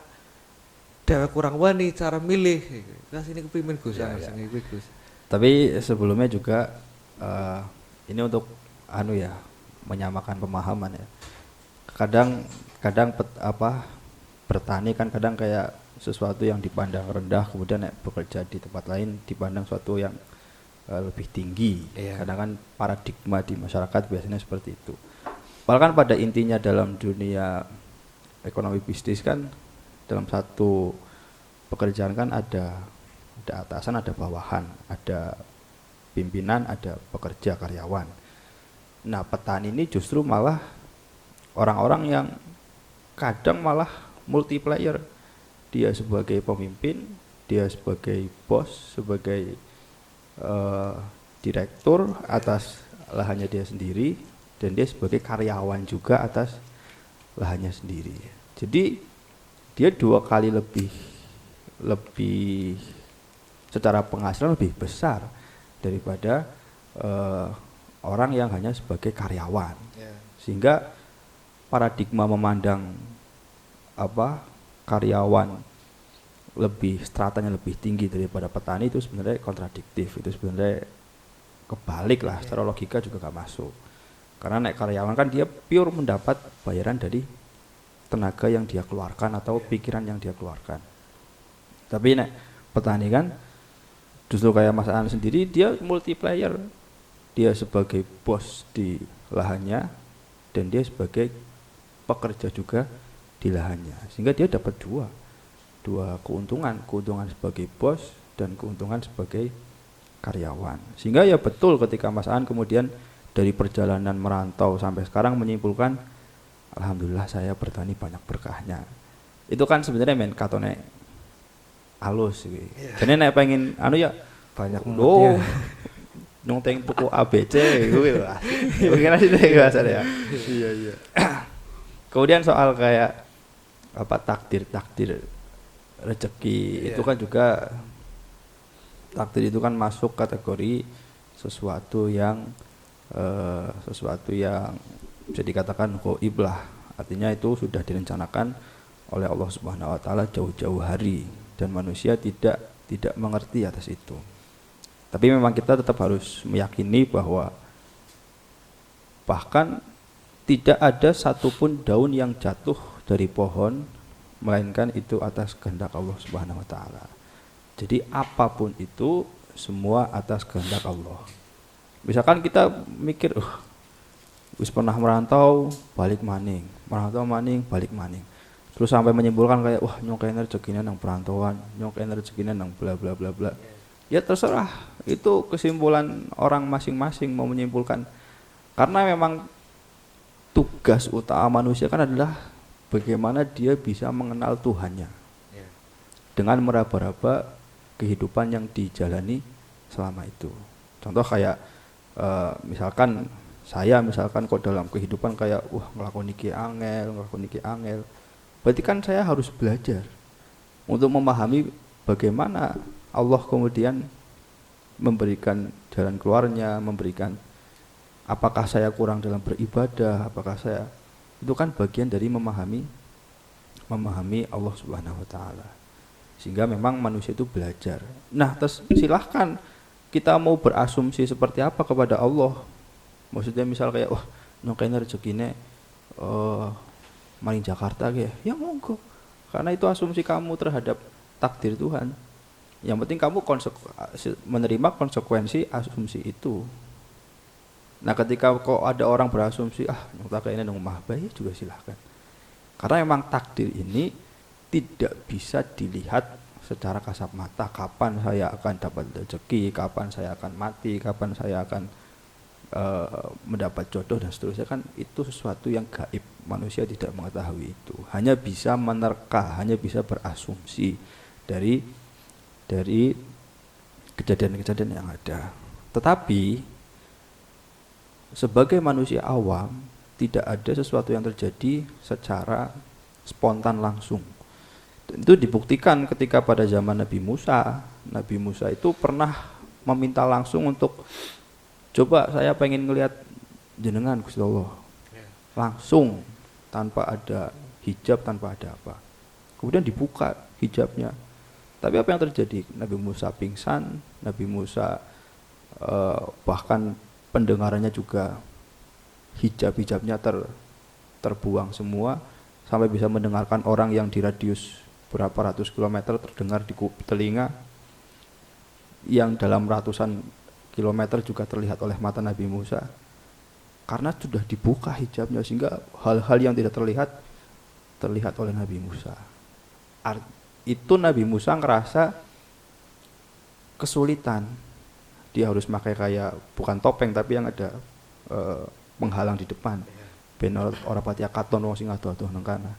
dewek kurang wani cara milih. Asine kepimen Gus sing iki Gus. Tapi sebelumnya juga ini untuk menyamakan pemahaman ya. Kadang bertani kan kadang kayak sesuatu yang dipandang rendah, kemudian bekerja di tempat lain dipandang sesuatu yang lebih tinggi. Kadang kan paradigma di masyarakat biasanya seperti itu. Bahkan pada intinya dalam dunia ekonomi bisnis kan dalam satu pekerjaan kan ada atasan, ada bawahan, ada pimpinan, ada pekerja, karyawan. Nah, petani ini justru malah orang-orang yang kadang malah multiplayer. Dia sebagai pemimpin, dia sebagai bos, sebagai direktur atas lahannya dia sendiri, dan dia sebagai karyawan juga atas lahannya sendiri. Jadi dia dua kali lebih secara penghasilan lebih besar daripada orang yang hanya sebagai karyawan. Sehingga paradigma memandang karyawan stratanya lebih tinggi daripada petani itu sebenarnya kontradiktif. Itu sebenarnya kebalik lah, secara logika juga gak masuk. Karena karyawan kan dia pure mendapat bayaran dari tenaga yang dia keluarkan atau pikiran yang dia keluarkan. Tapi petani kan justru kayak Mas An sendiri, dia multiplayer. Dia sebagai bos di lahannya dan dia sebagai pekerja juga di lahannya. Sehingga dia dapat dua keuntungan sebagai bos dan keuntungan sebagai karyawan. Sehingga ya betul ketika Mas An kemudian dari perjalanan merantau sampai sekarang menyimpulkan, alhamdulillah saya bertani banyak berkahnya. Itu kan sebenarnya katone halus gitu. Jadi nek pengen banyak nyongteng tuku ABC gitu. Mungkin aja deh bahasanya. Iya. Kemudian soal kayak takdir rezeki itu kan juga takdir itu kan masuk kategori sesuatu yang sesuatu yang bisa dikatakan ghaib lah. Artinya itu sudah direncanakan oleh Allah Subhanahu wa taala jauh-jauh hari dan manusia tidak mengerti atas itu. Tapi memang kita tetap harus meyakini bahwa bahkan tidak ada satupun daun yang jatuh dari pohon melainkan itu atas kehendak Allah Subhanahu wa taala. Jadi apapun itu semua atas kehendak Allah. Misalkan kita mikir, wis pernah merantau balik maning, balik maning. Terus sampai menyimpulkan kayak wah nyongkene rezekine nang perantauan, nyongkene rezekine nang bla bla bla bla. Ya terserah, itu kesimpulan orang masing-masing mau menyimpulkan. Karena memang tugas utama manusia kan adalah bagaimana dia bisa mengenal Tuhannya. Dengan meraba-raba kehidupan yang dijalani selama itu. Contoh kayak misalkan kok dalam kehidupan kayak ngelakoni iki angel. Berarti kan saya harus belajar untuk memahami bagaimana Allah kemudian memberikan jalan keluarnya, memberikan apakah saya kurang dalam beribadah, itu kan bagian dari memahami Allah Subhanahu wa taala. Sehingga memang manusia itu belajar. Nah, terus silahkan kita mau berasumsi seperti apa kepada Allah. Maksudnya misal kayak nyongkene rezekine maring Jakarta kayak, ya monggo. Karena itu asumsi kamu terhadap takdir Tuhan. Yang penting kamu menerima konsekuensi asumsi itu. Nah, ketika kok ada orang berasumsi nyongkene ini nang omah bae juga silahkan. Karena memang takdir ini tidak bisa dilihat secara kasat mata, kapan saya akan dapat rezeki, kapan saya akan mati, kapan saya akan mendapat jodoh dan seterusnya. Kan itu sesuatu yang gaib, manusia tidak mengetahui itu, hanya bisa menerka, hanya bisa berasumsi dari kejadian-kejadian yang ada. Tetapi sebagai manusia awam tidak ada sesuatu yang terjadi secara spontan langsung. Itu dibuktikan ketika pada zaman Nabi Musa itu pernah meminta langsung untuk coba saya pengen ngelihat jenengan Gusti Allah. Langsung tanpa ada hijab, tanpa ada apa. Kemudian dibuka hijabnya. Tapi apa yang terjadi? Nabi Musa pingsan, Nabi Musa bahkan pendengarannya juga hijab-hijabnya terbuang semua, sampai bisa mendengarkan orang yang di radius berapa ratus kilometer terdengar di telinga, yang dalam ratusan kilometer juga terlihat oleh mata Nabi Musa. Karena sudah dibuka hijabnya sehingga hal-hal yang tidak terlihat oleh Nabi Musa. Itu Nabi Musa ngerasa kesulitan. Dia harus pakai kayak bukan topeng tapi yang ada penghalang di depan. Ben ora pati katon wong sing ado-ado nang kana.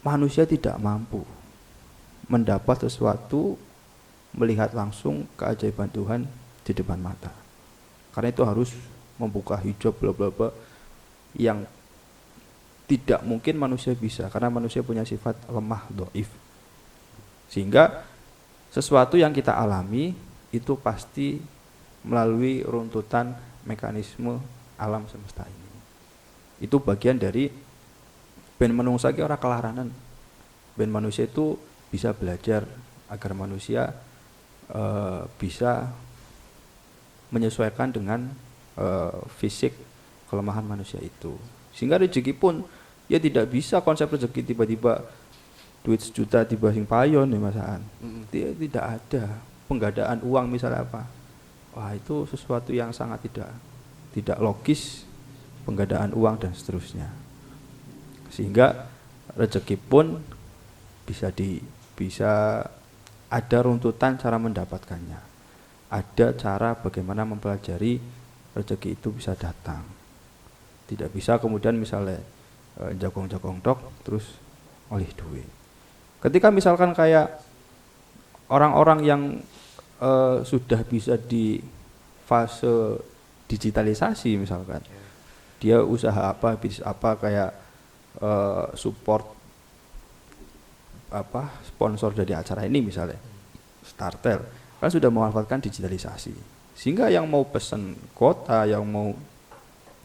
Manusia tidak mampu mendapat sesuatu, melihat langsung keajaiban Tuhan di depan mata. Karena itu harus membuka hijab bla bla bla yang tidak mungkin manusia bisa, karena manusia punya sifat lemah, dhaif. Sehingga sesuatu yang kita alami itu pasti melalui runtutan mekanisme alam semesta ini. Itu bagian dari ben menungsa ki ora kelaranan. Ben manusia itu bisa belajar agar manusia bisa menyesuaikan dengan fisik kelemahan manusia itu. Sehingga rezeki pun ya tidak bisa konsep rezeki tiba-tiba duit 1 juta tiba sing payon ya masaan. Tidak ada penggadaan uang misalnya apa. Wah, itu sesuatu yang sangat tidak logis, penggadaan uang dan seterusnya. Sehingga rezeki pun bisa ada runtutan cara mendapatkannya. Ada cara bagaimana mempelajari rezeki itu bisa datang. Tidak bisa kemudian misalnya jagong-jagong tok terus oleh duit. Ketika misalkan kayak orang-orang yang sudah bisa di fase digitalisasi misalkan, dia usaha apa, bisnis apa, kayak support sponsor dari acara ini misalnya, Startel kan sudah memanfaatkan digitalisasi. Sehingga yang mau pesan kuota, yang mau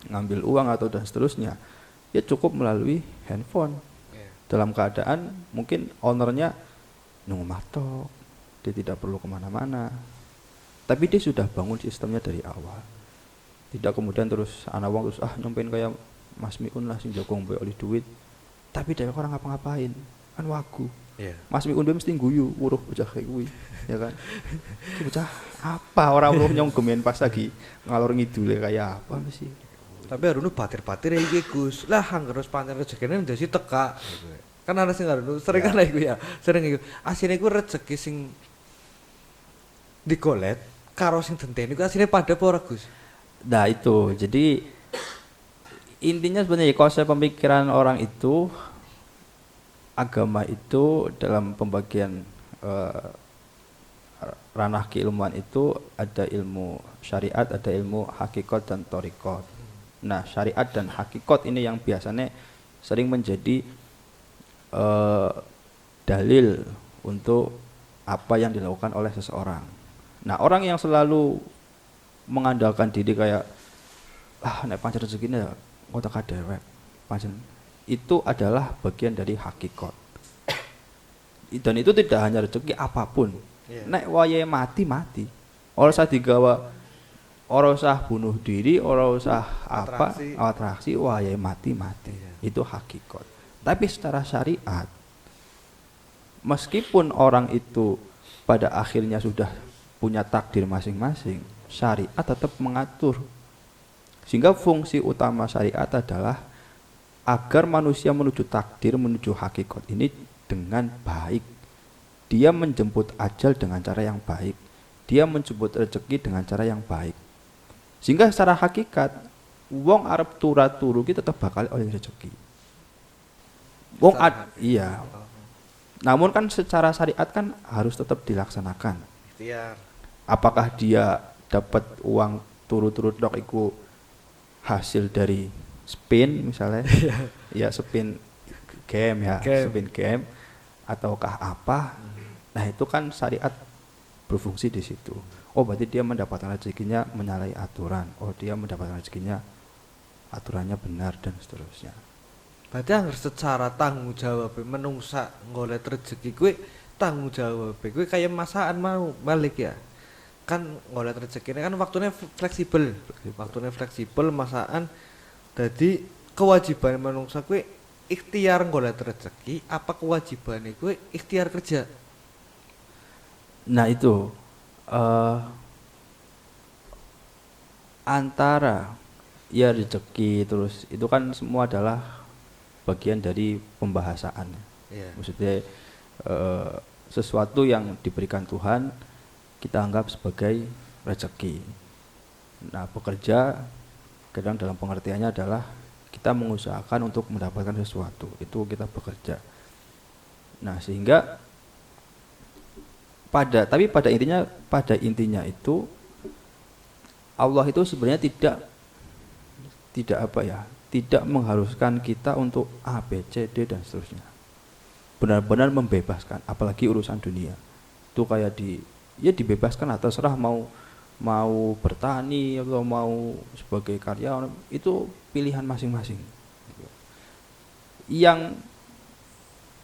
ngambil uang atau dan seterusnya, ya cukup melalui handphone. Dalam keadaan mungkin ownernya nunggu matok, dia tidak perlu kemana-mana. Tapi dia sudah bangun sistemnya dari awal. Tidak kemudian terus anak wong terus nyampein kayak Mas Miun lah sing jogong mbok oleh duit. Tapi dia orang ngapa-ngapain. Kan wagu. Mas Miun dia mesti guyu, uruh bocah kayak kuwi, ya kan. Ki bocah apa orang uruh nyong gemen pas lagi ngalor ngidule kayak apa sih. Tapi harusnya batir-batir ya iki Gus. Lah terus pancen rezekine ndasi teka. Kan ana sing harus sering kan iku ya. Sering iku. Asine iku rezeki sing digolet karo sing denteni iku asine padha apa ora Gus? Nah itu, jadi intinya sebenarnya konsep pemikiran orang itu, agama itu dalam pembagian ranah keilmuan itu ada ilmu syariat, ada ilmu hakikat dan thariqat. Nah syariat dan hakikat ini yang biasanya sering menjadi dalil untuk apa yang dilakukan oleh seseorang. Nah orang yang selalu mengandalkan diri kayak nek pancen rezekine ya kota kadewek pancen, itu adalah bagian dari hakikat. Dan itu tidak hanya rezeki apapun. Nek wayahe mati. Ora usah digawa, ora usah bunuh diri, ora usah atraksi wayahe mati. Itu hakikat. Tapi secara syariat, meskipun orang itu pada akhirnya sudah punya takdir masing-masing, syariat tetap mengatur. Sehingga fungsi utama syariat adalah agar manusia menuju takdir, menuju hakikat ini dengan baik. Dia menjemput ajal dengan cara yang baik. Dia menjemput rezeki dengan cara yang baik. Sehingga secara hakikat wong arep turu ki tetap bakal oleh rezeki. Wong iya. Namun kan secara syariat kan harus tetap dilaksanakan. Ikhtiar. Apakah dia dapat uang turu-turu tok iku hasil dari spin misalnya, ya spin game spin game ataukah apa? Nah itu kan syariat berfungsi di situ. Oh berarti dia mendapatkan rezekinya menyalahi aturan. Oh dia mendapatkan rezekinya aturannya benar dan seterusnya. Berarti anggar secara tanggung jawab menungsa ngolet rezeki kuwi tanggung jawab kuwi kayak masaan mau balik ya. Kan ngolet rezeki ini kan waktunya fleksibel masaan. Jadi kewajiban manungsa kuwi ikhtiar ngolet rezeki apa kewajiban kuwi ikhtiar kerja. Nah itu antara ya rezeki terus itu kan semua adalah bagian dari pembahasan. Maksudnya sesuatu yang diberikan Tuhan kita anggap sebagai rezeki. Nah, bekerja kadang dalam pengertiannya adalah kita mengusahakan untuk mendapatkan sesuatu. Itu kita bekerja. Nah, sehingga pada intinya itu Allah itu sebenarnya tidak mengharuskan kita untuk A, B, C, D dan seterusnya. Benar-benar membebaskan, apalagi urusan dunia. Itu kayak dibebaskan atau terserah mau bertani atau mau sebagai karyawan, itu pilihan masing-masing. Yang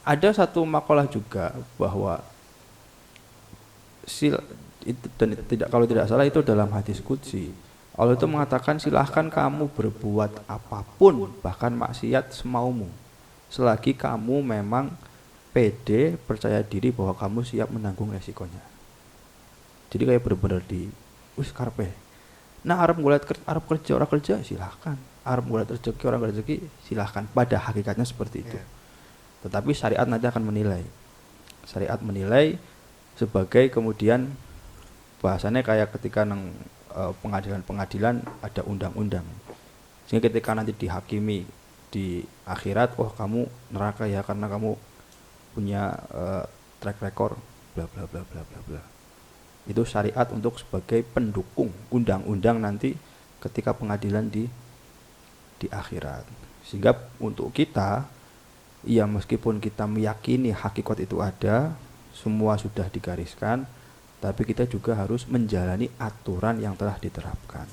ada satu makalah juga bahwa kalau tidak salah itu dalam hadis qudsi, Allah itu mengatakan silahkan kamu berbuat apapun bahkan maksiat semaumu selagi kamu memang pede percaya diri bahwa kamu siap menanggung resikonya. Jadi kayak benar-benar di wis karepe. Nah, arep kerja orang kerja silahkan. Arep golek rezeki orang rezeki silahkan. Pada hakikatnya seperti itu. Tetapi syariat nanti akan menilai. Syariat menilai sebagai kemudian bahasannya kayak ketika nang pengadilan ada undang-undang. Sehingga ketika nanti dihakimi di akhirat, oh kamu neraka ya karena kamu punya track record bla bla bla bla bla bla. Itu syariat untuk sebagai pendukung undang-undang nanti ketika pengadilan di akhirat. Sehingga untuk kita, ya meskipun kita meyakini hakikat itu ada, semua sudah digariskan, tapi kita juga harus menjalani aturan yang telah diterapkan.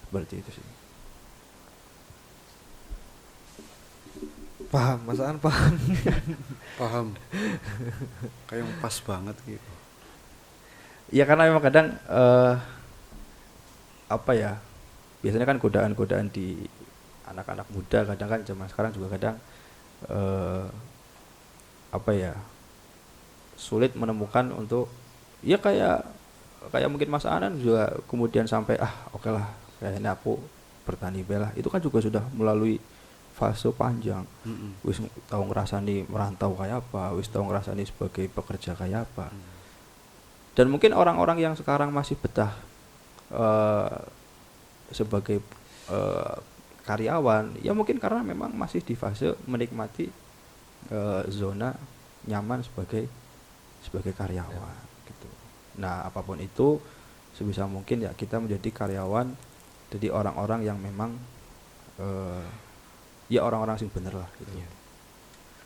Seperti itu sih. Paham, Mas An paham. Paham. Kayak pas banget gitu. Ya karena memang kadang apa ya, biasanya kan godaan-godaan di anak-anak muda kadang kan zaman sekarang juga kadang apa ya, sulit menemukan untuk ya kayak mungkin Mas Anan juga kemudian sampai oke lah kayaknya aku bertani belah, itu kan juga sudah melalui fase panjang. Wis tahu ngerasani merantau kayak apa, wis tahu ngerasani sebagai pekerja kayak apa. Dan mungkin orang-orang yang sekarang masih betah sebagai karyawan, ya mungkin karena memang masih di fase menikmati zona nyaman sebagai karyawan gitu. Nah, apapun itu sebisa mungkin ya kita menjadi karyawan, jadi orang-orang yang memang ya orang-orang sing bener lah gitu.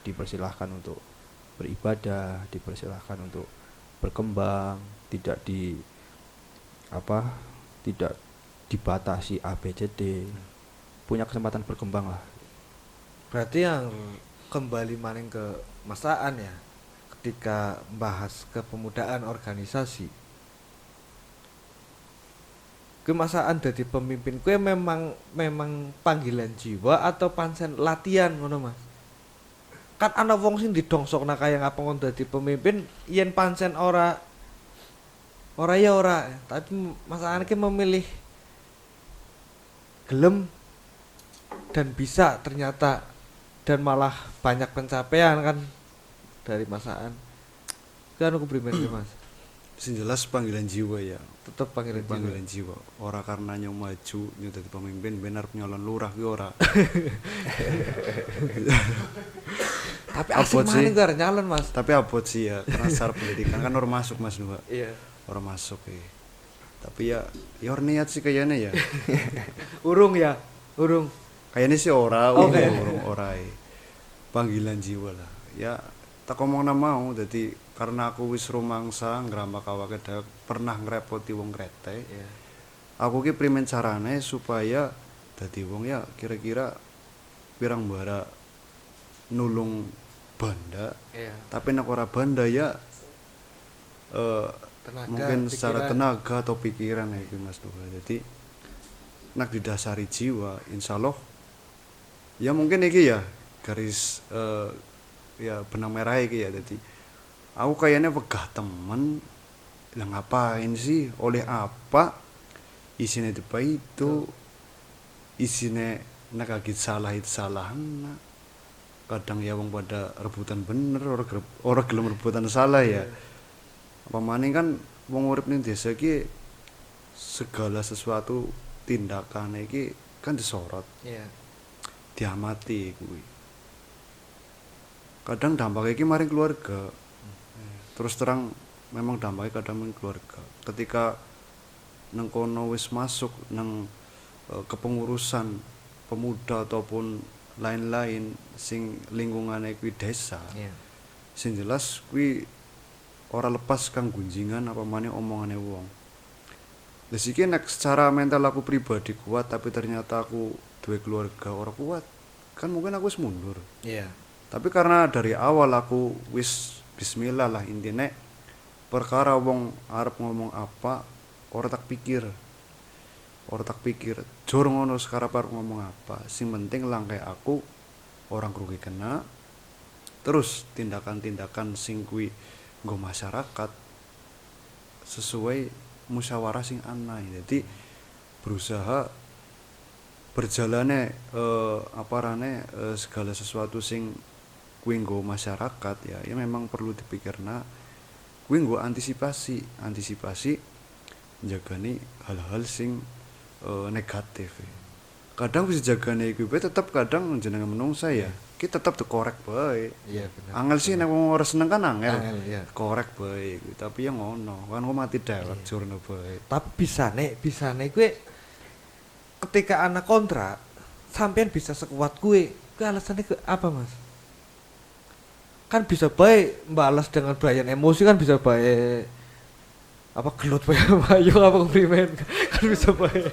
Dipersilahkan untuk beribadah, dipersilahkan untuk berkembang, tidak dibatasi ABCD, punya kesempatan berkembang lah. Berarti yang kembali maning ke Mas Aan ya, ketika bahas kepemudaan organisasi, ke Mas Aan dadi pemimpin, kue memang panggilan jiwa atau pancen latihan ngono Mas? Kan ana wong sing didongsokna kaya ngapa ngono dadi pemimpin, yen pancen ora, tapi Mas Aan ki memilih gelem dan bisa ternyata, dan malah banyak pencapaian kan dari Mas Aan. Kan aku pribadi Mas, Sing jelas panggilan jiwa ya. tetep panggilan Jiwa. Ora karena nyong maju nyong dadi pemimpin benar nyolon lurah ki ora. Tapi asik maning kok nyalon Mas. Tapi abot sih ya, karena secara pendidikan kan orang masuk Mas Nuha. Iya. Orang masuk ya. Tapi ya orang niat sih kayaknya ya. Urung. Kayaknya sih ora, Oke. ora. Panggilan jiwa lah. Ya tak ngomong mau jadi karena aku wis rumangsa ngrambak awake dhewe pernah ngrepoti wong krete. Iya. Aku ki primen carane supaya dadi wong ya kira-kira pirang bara nulung banda. Iya. Tapi nek ora banda ya Tenaga, mungkin secara pikiran. tenaga atau pikiran ya gitu Mas Nuha. Jadi nak didasari jiwa insyaallah ya mungkin iki ya garis ya benang merah iki ya. Jadi aku kayaknya wegah temen lah ngapain sih, oleh apa isine depa itu isine nak agit salah itu salah nah. Kadang ya wong pada rebutan bener ora gelem rebutan salah ya. Apa maning kan wong urip ning desa iki segala sesuatu tindakan iki kan disorot, Iya. diamati kuwi. Kadang dampaknya iki maring keluarga. Terus terang memang dampaknya kadang maring keluarga. Ketika nang kono wis masuk nang kepengurusan pemuda ataupun lain-lain sing lingkungane kuwi desa. Iya. Sing jelas kuwi ora lepas kang gunjingan apa maneh omongane wong. Lah iki nek secara mental aku pribadi kuat tapi ternyata aku duwe keluarga ora kuat, kan mungkin aku wis mundur. Iya. Tapi karena dari awal aku wis bismillah lah intine perkara wong arep ngomong apa ora tak pikir. Jor ngono sekarang arep ngomong apa. Sing penting langkah aku orang rugi kena. Terus tindakan-tindakan sing kuwi nggo masyarakat sesuai musyawarah sing ana. Jadi berusaha berjalane segala sesuatu sing kuwi nggo masyarakat ya memang perlu dipikirna kuwi nggo antisipasi njagani hal-hal sing negatif. Kadang bisa jagane iku tetep kadang jenenge menungsa ya ki tetep dikorek bae. Iya bener. Angel sih nek wong ora seneng kan angel. Iya. Korek bae tapi ya ngono kan kok mati dewek jurno bae. Tapi bisane gue ketika anak kontrak sampean bisa sekuat gue alasannya ke apa Mas? Kan bisa baik balas dengan bayan emosi, kan bisa baik apa gelut payung apa keprimen kan bisa bae.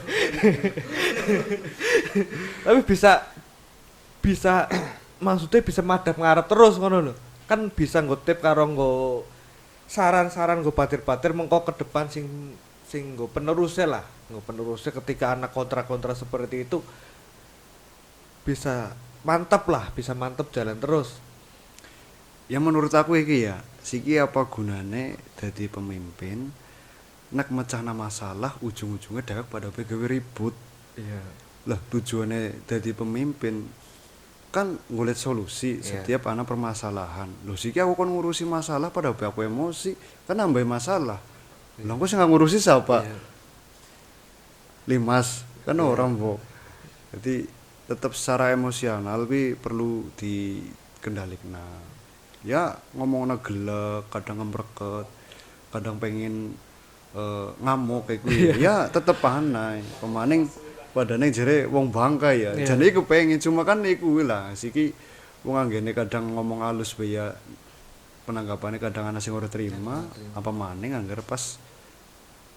Tapi bisa maksudnya bisa madhep ngarep terus ngono lho. Kan bisa nggo tip karo nggo saran-saran nggo batir-batir mengko ke depan sing nggo penerusnya lah. Nggo penerusnya ketika anak kontra-kontra seperti itu bisa mantap lah, bisa mantap jalan terus. Ya menurut aku iki ya, siki apa gunane dadi pemimpin nek mecahna masalah ujung-ujungnya dhewek pada gawe ribut. Iya. Lah tujuannya dadi pemimpin kan ngulit solusi Iya. setiap ana permasalahan. Loh siki aku kon ngurusi masalah pada aku emosi, kan nambah masalah. Lah aku sing ngurusi siapa? Iya. Limas kan Iya. orang mbok. Jadi tetap secara emosional wi perlu dikendalikan. Ya ngomongnya gelek, kadang ngempreket, kadang pengen ngamuk kayak gue. Ya tetep aneh. Pemaning padane jere wong bangka ya. Iya. Jane iku pengen cuma kan iku lah siki wong anggene kadang ngomong halus bae ya penanggapannya kadang ana sing ora terima, apa maning anggar pas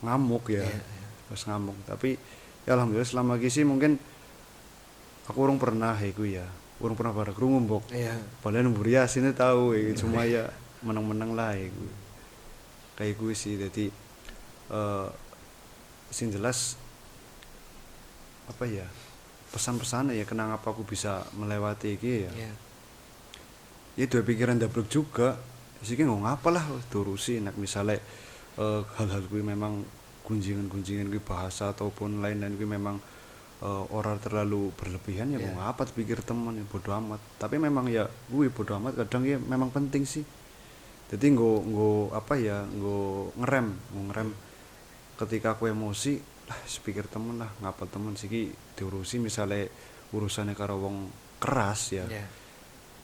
ngamuk ya. Pas ngamuk. Tapi ya alhamdulillah selama iki sih mungkin aku urung pernah iku ya. Urung pernah pada krungu mbok. Iya. Padahal Mbur Yasin tahu cuma ya menang-menang lah iku. Kayak gue sih jadi sing jelas apa ya pesan-pesan ya kenapa aku bisa melewati iki ya. Iya. Ya dua pikiran dablek juga. Siki ngapa lah turusi nek misale hal-hal kuwi memang gunjingan-gunjingan kuwi bahasa ataupun lain-lain kuwi memang orang terlalu berlebihan ya mau apa pikir teman ya bodo amat tapi memang ya gue bodo amat kadang ya memang penting sih jadi nggo apa ya nggo ngerem ketika aku emosi lah pikir temen lah ngapa temen sih diurusi misalnya urusannya karo wong keras ya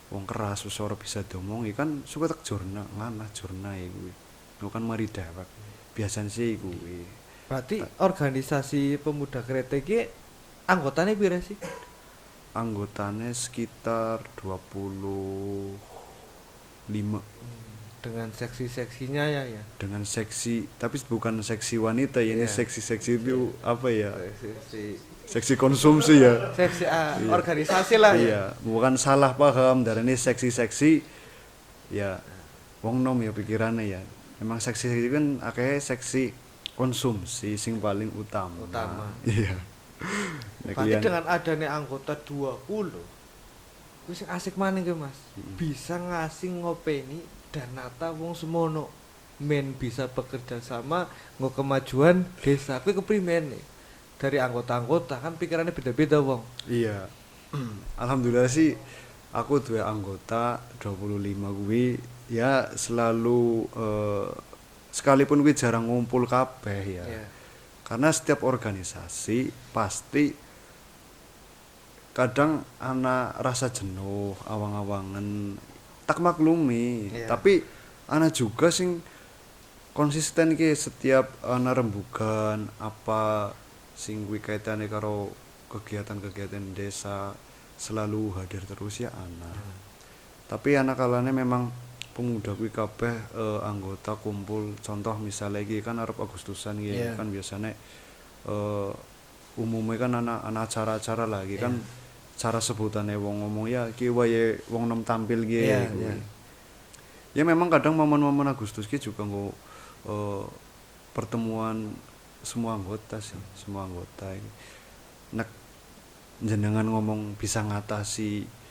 wong keras wis ora bisa diomongi kan suka tak jurna nganah jurna iku kan mari dewek biasanya sih gue Berarti organisasi pemuda Krete iki anggotanya pira sih? Anggotanya sekitar 25 Dengan seksi-seksinya ya. dengan seksi tapi bukan seksi wanita ya ini seksi-seksi itu apa ya seksi konsumsi ya Seksi organisasi lah ya. iya bukan salah paham dari ini seksi-seksi ya wong nom ya pikirannya ya memang seksi itu kan akhirnya seksi konsumsi sing paling utama iya Berarti dengan adanya anggota 20 wis asik maning ke Mas. Bisa ngasih ngopeni dan nata wong semono men bisa bekerja sama nggo kemajuan desa kuwi keprimen nih. Dari anggota-anggota kan pikirannya beda-beda wong. iya alhamdulillah sih aku dua anggota 25 kuwi ya selalu sekalipun kuwi jarang ngumpul kabeh ya. Karena setiap organisasi pasti kadang ana rasa jenuh, awang-awangan tak maklumi. Tapi ana juga sing konsisten ki setiap ana rembugan apa sing kuwi kaitane karo kegiatan-kegiatan desa selalu hadir terus ya ana. Tapi ana kalane memang pemuda kuwi kabeh anggota kumpul contoh misalnya iki kan arep Agustusan iki kan biasanya umumnya kan ana acara-acara lagi kan cara sebutannya wong ngomong ya iki wae wong nom tampil iki ya memang kadang momen-momen Agustus ki juga nggo pertemuan semua anggota sih semua anggota ini nek jenengan ngomong bisa ngatasi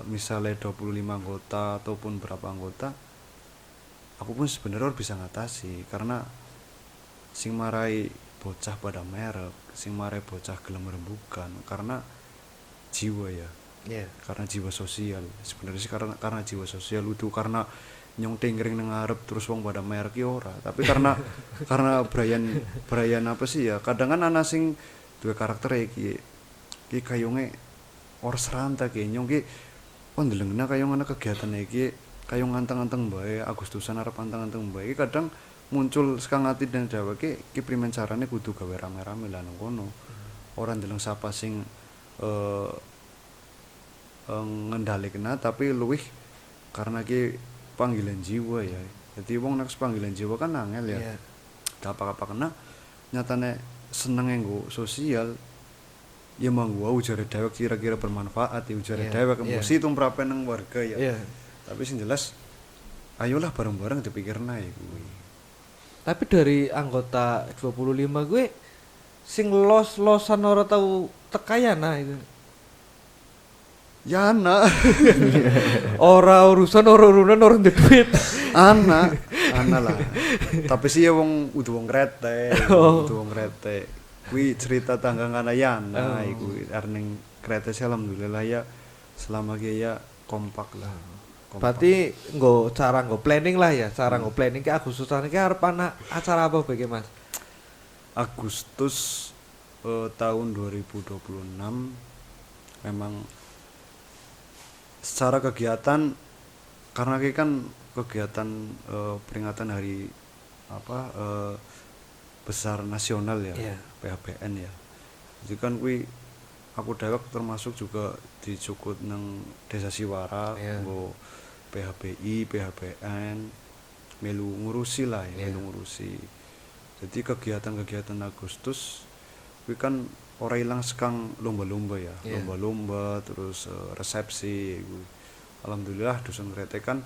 misalnya 25 anggota ataupun berapa anggota aku pun sebenarnya bisa ngatasi karena sing marai bocah pada merek sing marai bocah gelem rembugan karena jiwa ya karena jiwa sosial sebenarnya sih karena jiwa sosial itu karena nyong tingring nang ngarep terus wong pada merek ya ora tapi karena Brian apa sih ya kadang kan ana sing duwe karakter iki kayonge or seranta ki nyong ki ndelengna kaya ana kegiatan iki kaya nganteng-anteng bae Agustusan arep anteng-anteng bae kadang muncul sekang ati dan dheweke ki primen carane kudu gawe rame-rame lah nang kono ora ndeleng sapa sing ngendhalikna tapi luwih karena ki panggilan jiwa ya jadi wong nek panggilan jiwa kan angel ya apa kena nyatane senenge nggo sosial ya manggo ujare dhewek kira-kira bermanfaat ya ujare dhewek emosi tumrape nang warga ya. Tapi sing jelas ayolah bareng-bareng dipikirna ya kuwi. Tapi dari anggota 25 gue sing los-losan ora tau tekayana itu. Ya anak. Ora urusan urunan orang duit. anak lah. Tapi sih ya wong udah wong rete, Kuwi cerita tangga kana yana iku arning krete sih alhamdulillah ya selama ki ya kompak lah. Berarti cara planning lah ya, nggo planning ki Agustusan iki arep ana acara apa bagi Mas? Agustus tahun 2026 memang secara kegiatan karena ki kan kegiatan peringatan hari besar nasional ya, PHBN ya. Jadi kan kuwi aku dewek termasuk juga dicukut nang Desa Siwara, nggo PHBI, PHBN, melu ngurusi lah ya, melu ngurusi. Jadi kegiatan-kegiatan Agustus kuwi kan ora ilang sekang lomba-lomba ya, lomba-lomba terus resepsi. Alhamdulillah dusun Krete kan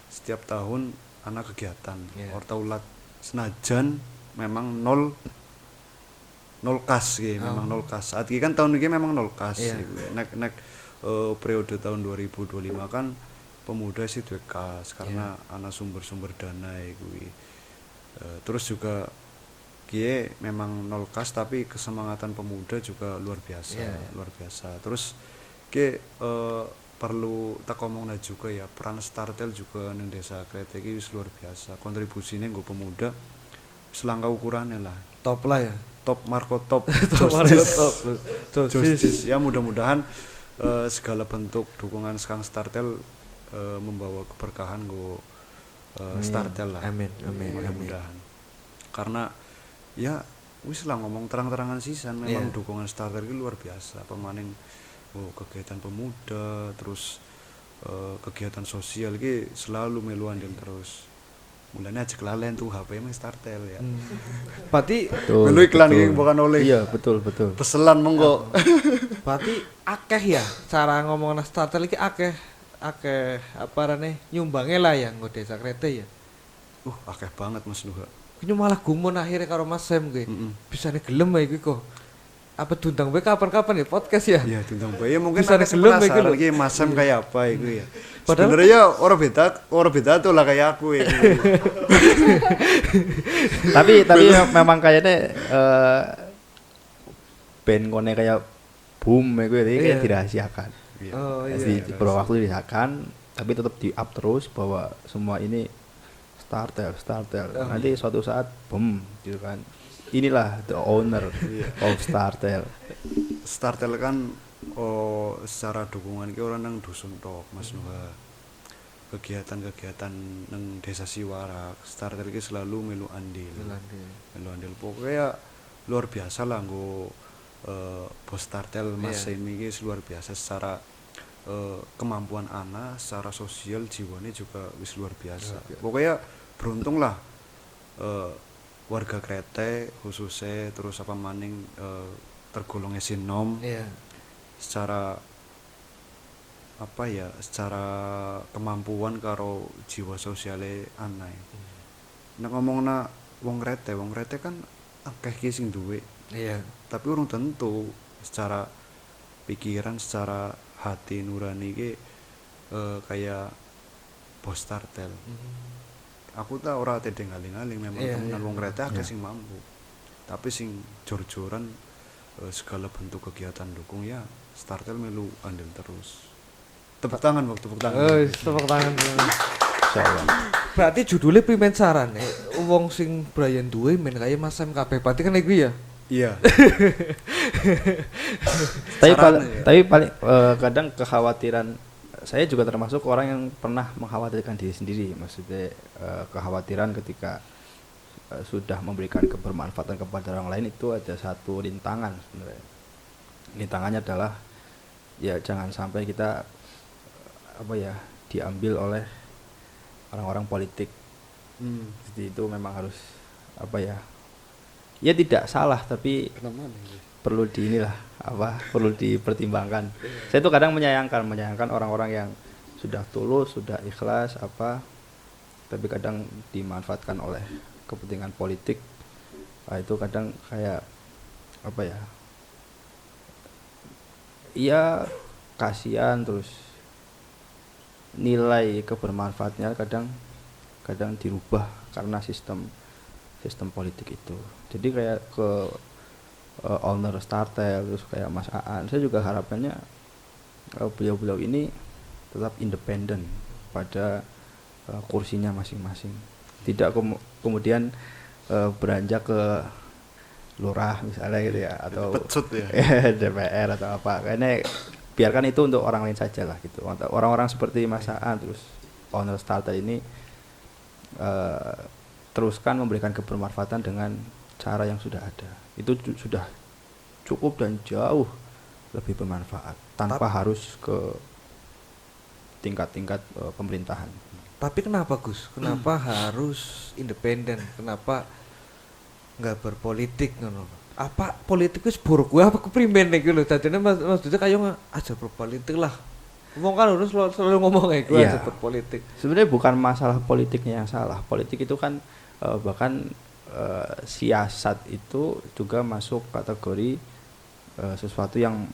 setiap tahun ana kegiatan, ora ulat senajan memang nol kas ya, memang nol kas. Saat ini kan tahun ini memang nol kas. Nek periode tahun 2025 kan pemuda sih 2 kas karena ana sumber-sumber dana kuwi. Terus juga kie memang nol kas tapi kesemangatan pemuda juga luar biasa. Terus kie perlu tak omongna juga ya, peran Startel juga ning Desa Krete iki wis luar biasa. Kontribusine nggo pemuda selangkah ukurannya lah. Top lah ya. Top Marco top. Justice. Ya mudah-mudahan segala bentuk dukungan Skang Startel membawa keberkahan go Startel lah. Amin. Mudah-mudahan. Karena ya wis lah ngomong terang-terangan sisan memang dukungan Startel itu luar biasa. Pemaning kegiatan pemuda terus kegiatan sosial iki selalu melu andil terus. Mulanya aja kelalen tuh HP emang Startel ya. Berarti melu iklan iki bukan oleh. Iya, betul. Peselan monggo. Berarti akeh ya cara ngomongna Startel iki akeh apa rene nyumbangnya lah ya nggo Desa Krete ya. Akeh banget Mas Nuha. Ini malah gumun akhirnya karo Mas Sam gue. Bisa nih gelem ya gue kok. Apa tundang gue kapan-kapan ya podcast ya? Iya tundang gue ya mungkin bisa ada gelem penasaran lagi Mas Sam kayak apa itu ya. Sebenarnya orang beda tuh lah kayak aku ya. tapi memang kayaknya band kone kayak boom ya gue kayak dirahasiakan. Jadi beberapa waktu dirahasiakan tapi tetap di up terus bahwa semua ini Startel. Nanti suatu saat boom gitu kan. Inilah the owner of Startel. Startel kan secara dukungan ki orang nang dusun tok Mas Nuha. Kegiatan-kegiatan nang Desa Siwara, Startel ki selalu melu andil. Pokoknya luar biasa lah nggo bos Startel Mas Semi ki luar biasa secara kemampuan anak, secara sosial jiwanya juga wis luar biasa. Pokoknya beruntung lah warga Krete khususnya terus apa maning tergolongnya sinom secara apa ya secara kemampuan karo jiwa sosiale aneh. Nek ngomongna wong Krete kan akeh ki sing duwe. Tapi urung tentu secara pikiran, secara hati nurani ki kayak bos Startel. Aku tak ora tedeng aling-aling memang temenan wong Krete akeh sing mampu. Tapi sing jor-joran segala bentuk kegiatan dukung ya Startel melu andil terus. Tepuk tangan. Tepuk tangan. Insyaallah. Berarti judulnya Pimen Saran wong sing Brian duwe men kaya Mas Sam kabeh. Berarti kan iku ya. Iya. Tapi paling kadang kekhawatiran saya juga termasuk orang yang pernah mengkhawatirkan diri sendiri, maksudnya kekhawatiran ketika sudah memberikan kebermanfaatan kepada orang lain itu ada satu rintangan sebenarnya. Rintangannya adalah ya jangan sampai kita diambil oleh orang-orang politik. Jadi itu memang harus apa ya, ya tidak salah tapi perlu di inilah apa, perlu dipertimbangkan. Saya tuh kadang menyayangkan orang-orang yang sudah tulus, sudah ikhlas apa, tapi kadang dimanfaatkan oleh kepentingan politik. Nah, itu kadang kayak apa ya, iya kasihan, terus nilai kebermanfaatnya kadang dirubah karena sistem politik itu. Jadi kayak ke owner Startel, terus kayak Mas Aan, saya juga harapannya beliau-beliau ini tetap independen pada kursinya masing-masing, tidak kemudian beranjak ke lurah misalnya gitu ya, atau Pecut ya. DPR atau apa. Kayaknya biarkan itu untuk orang lain saja lah gitu. Orang-orang seperti Mas Aan terus owner Startel ini teruskan memberikan kebermanfaatan dengan cara yang sudah ada. Itu sudah cukup dan jauh lebih bermanfaat tanpa harus ke tingkat-tingkat pemerintahan. Tapi kenapa Gus? Kenapa harus independen? Kenapa nggak berpolitik ngono? Apa politik wis buruk gue apa keprimen iki lho. Dadine maksudnya kayak aja berpolitik lah. Ngomong kan harus selalu ngomong gue aja berpolitik. Sebenarnya bukan masalah politiknya yang salah. Politik itu kan bahkan siasat itu juga masuk kategori sesuatu yang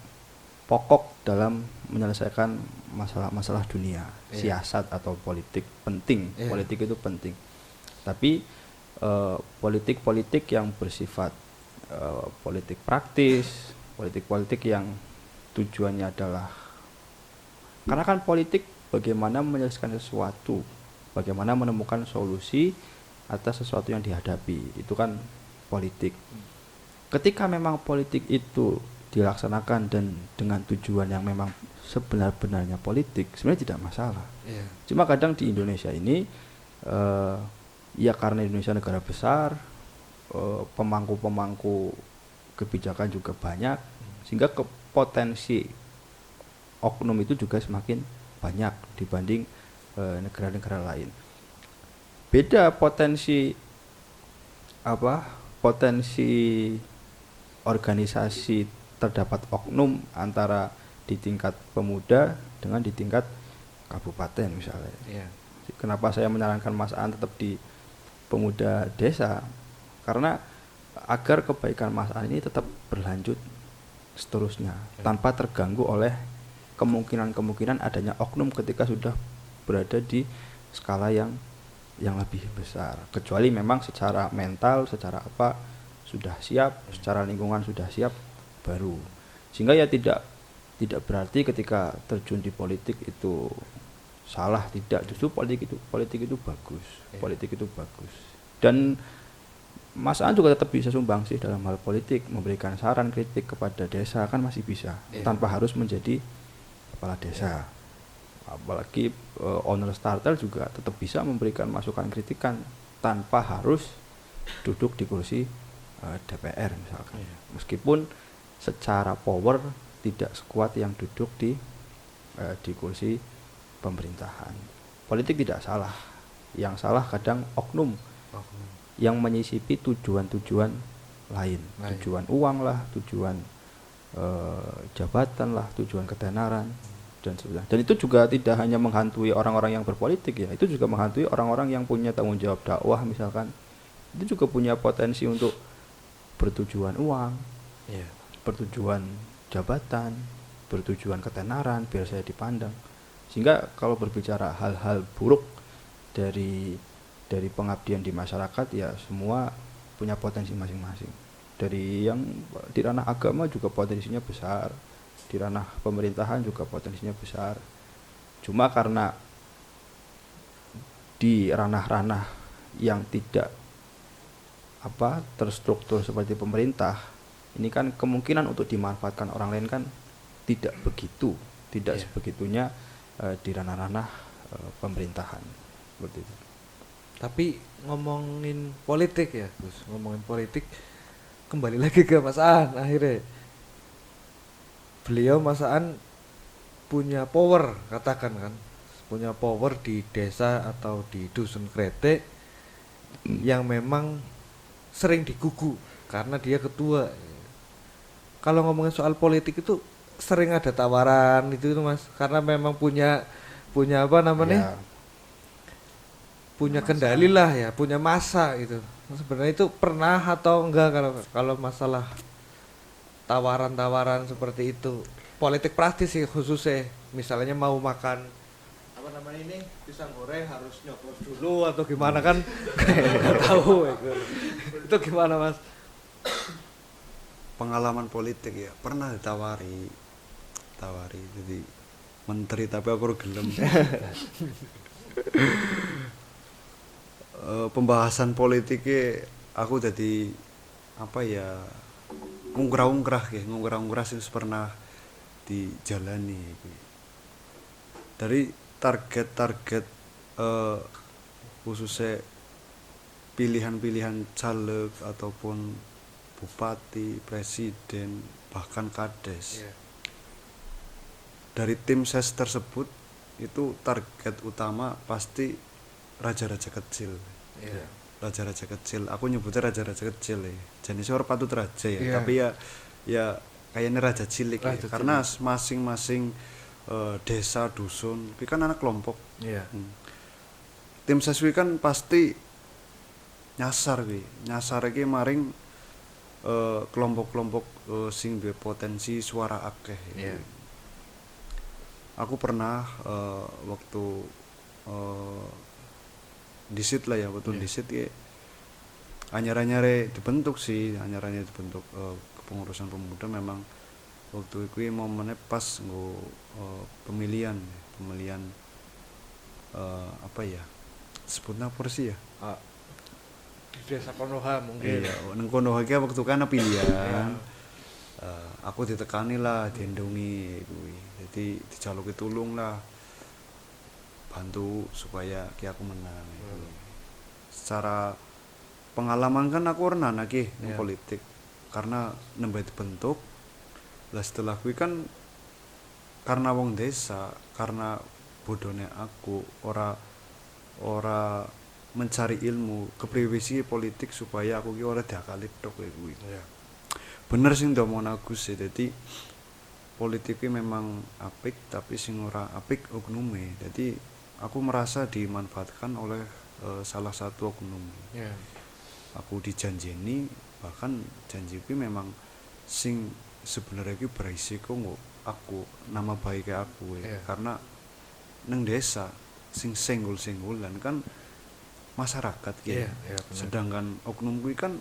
pokok dalam menyelesaikan masalah-masalah dunia. Siasat atau politik penting. Politik itu penting. Tapi politik-politik yang bersifat politik praktis, politik-politik yang tujuannya adalah, karena kan politik bagaimana menyelesaikan sesuatu, bagaimana menemukan solusi atas sesuatu yang dihadapi, itu kan politik. Ketika memang politik itu dilaksanakan dan dengan tujuan yang memang sebenar-benarnya politik, sebenarnya tidak masalah. Cuma kadang di Indonesia ini ya karena Indonesia negara besar, pemangku-pemangku kebijakan juga banyak, sehingga potensi oknum itu juga semakin banyak dibanding negara-negara lain. Beda potensi organisasi terdapat oknum antara di tingkat pemuda dengan di tingkat kabupaten misalnya. Kenapa saya menyarankan Mas Aan tetap di pemuda desa? Karena agar kebaikan Mas Aan ini tetap berlanjut seterusnya tanpa terganggu oleh kemungkinan adanya oknum ketika sudah berada di skala yang lebih besar. Kecuali memang secara mental, secara apa sudah siap, secara lingkungan sudah siap, baru. Sehingga ya tidak berarti ketika terjun di politik itu salah, tidak. Justru politik itu bagus. Politik itu bagus. Dan Mas Aan juga tetap bisa sumbangsi dalam hal politik, memberikan saran kritik kepada desa kan masih bisa, tanpa harus menjadi kepala desa. Apalagi owner Startel juga tetap bisa memberikan masukan kritikan tanpa harus duduk di kursi DPR misalkan. Meskipun secara power tidak sekuat yang duduk di kursi pemerintahan. Politik tidak salah. Yang salah kadang oknum yang menyisipi tujuan-tujuan lain. Tujuan uang lah, tujuan jabatan lah, tujuan ketenaran dan sebagainya. Dan itu juga tidak hanya menghantui orang-orang yang berpolitik ya, itu juga menghantui orang-orang yang punya tanggung jawab dakwah misalkan. Itu juga punya potensi untuk bertujuan uang, bertujuan jabatan, bertujuan ketenaran biar saya dipandang. Sehingga kalau berbicara hal-hal buruk dari pengabdian di masyarakat ya semua punya potensi masing-masing. Dari yang di ranah agama juga potensinya besar, di ranah pemerintahan juga potensinya besar. Cuma karena di ranah-ranah yang tidak terstruktur seperti pemerintah, ini kan kemungkinan untuk dimanfaatkan orang lain kan tidak sebegitunya di ranah-ranah pemerintahan seperti itu. Tapi ngomongin politik ya Gus, ngomongin politik kembali lagi ke Mas Aan. Akhirnya beliau Mas Aan punya power, katakan kan, punya power di desa atau di dusun kretek yang memang sering digugu karena dia ketua. Kalau ngomongin soal politik itu sering ada tawaran itu Mas, karena memang punya apa namanya? Ya, Punya kendali lah ya, punya masa gitu. Sebenarnya itu pernah atau enggak kalau masalah tawaran-tawaran seperti itu? Politik praktis sih khususnya, misalnya mau makan apa namanya ini pisang goreng harus nyoblos dulu atau gimana kan? Nggak tahu itu gimana Mas? Pengalaman politik ya pernah tawari jadi menteri tapi aku gelem. Pembahasan politiknya aku jadi apa ya ngungkrah sih pernah dijalani dari target khususnya pilihan-pilihan caleg ataupun bupati, presiden, bahkan kades. Dari tim ses tersebut itu target utama pasti raja-raja kecil. Raja-raja kecil, aku nyebutnya raja-raja kecil ya. Jenisnya orang patut raja ya, tapi ya kayaknya raja cilik ya. Karena masing-masing desa, dusun, itu kan anak kelompok. Tim ses kan pasti nyasar iki maring kelompok-kelompok sing duwe potensi suara akeh. Aku pernah waktu disit lah ya, waktu disit ya anyar-anyare dibentuk kepengurusan pemuda. Memang waktu itu momennya pas nggo pemilihan apa ya sebutnya apa sih ya, Di desa Konoha mungkin. iya nang kono iki waktu kan pilihan. Aku ditekani lah, diendungi kuwi. Jadi dijaluki tulung lah, bantu supaya ki aku menang. Secara pengalaman kan aku pernah niki politik karena nembah dibentuk. Lah setelah kuwi kan karena wong desa, karena bodone aku ora mencari ilmu kepriwisi politik supaya aku ki ora diakali tok kuwi. Bener sing ndomong Agus sih. Dadi politik ki memang apik tapi sing ora apik oknume. Jadi aku merasa dimanfaatkan oleh salah satu oknum. Aku dijanjeni, bahkan janji ki memang sing sebenarnya ki berisiko aku nama baiknya aku karena neng desa sing senggol-senggolan kan masyarakat gitu. Sedangkan oknum kuwi kan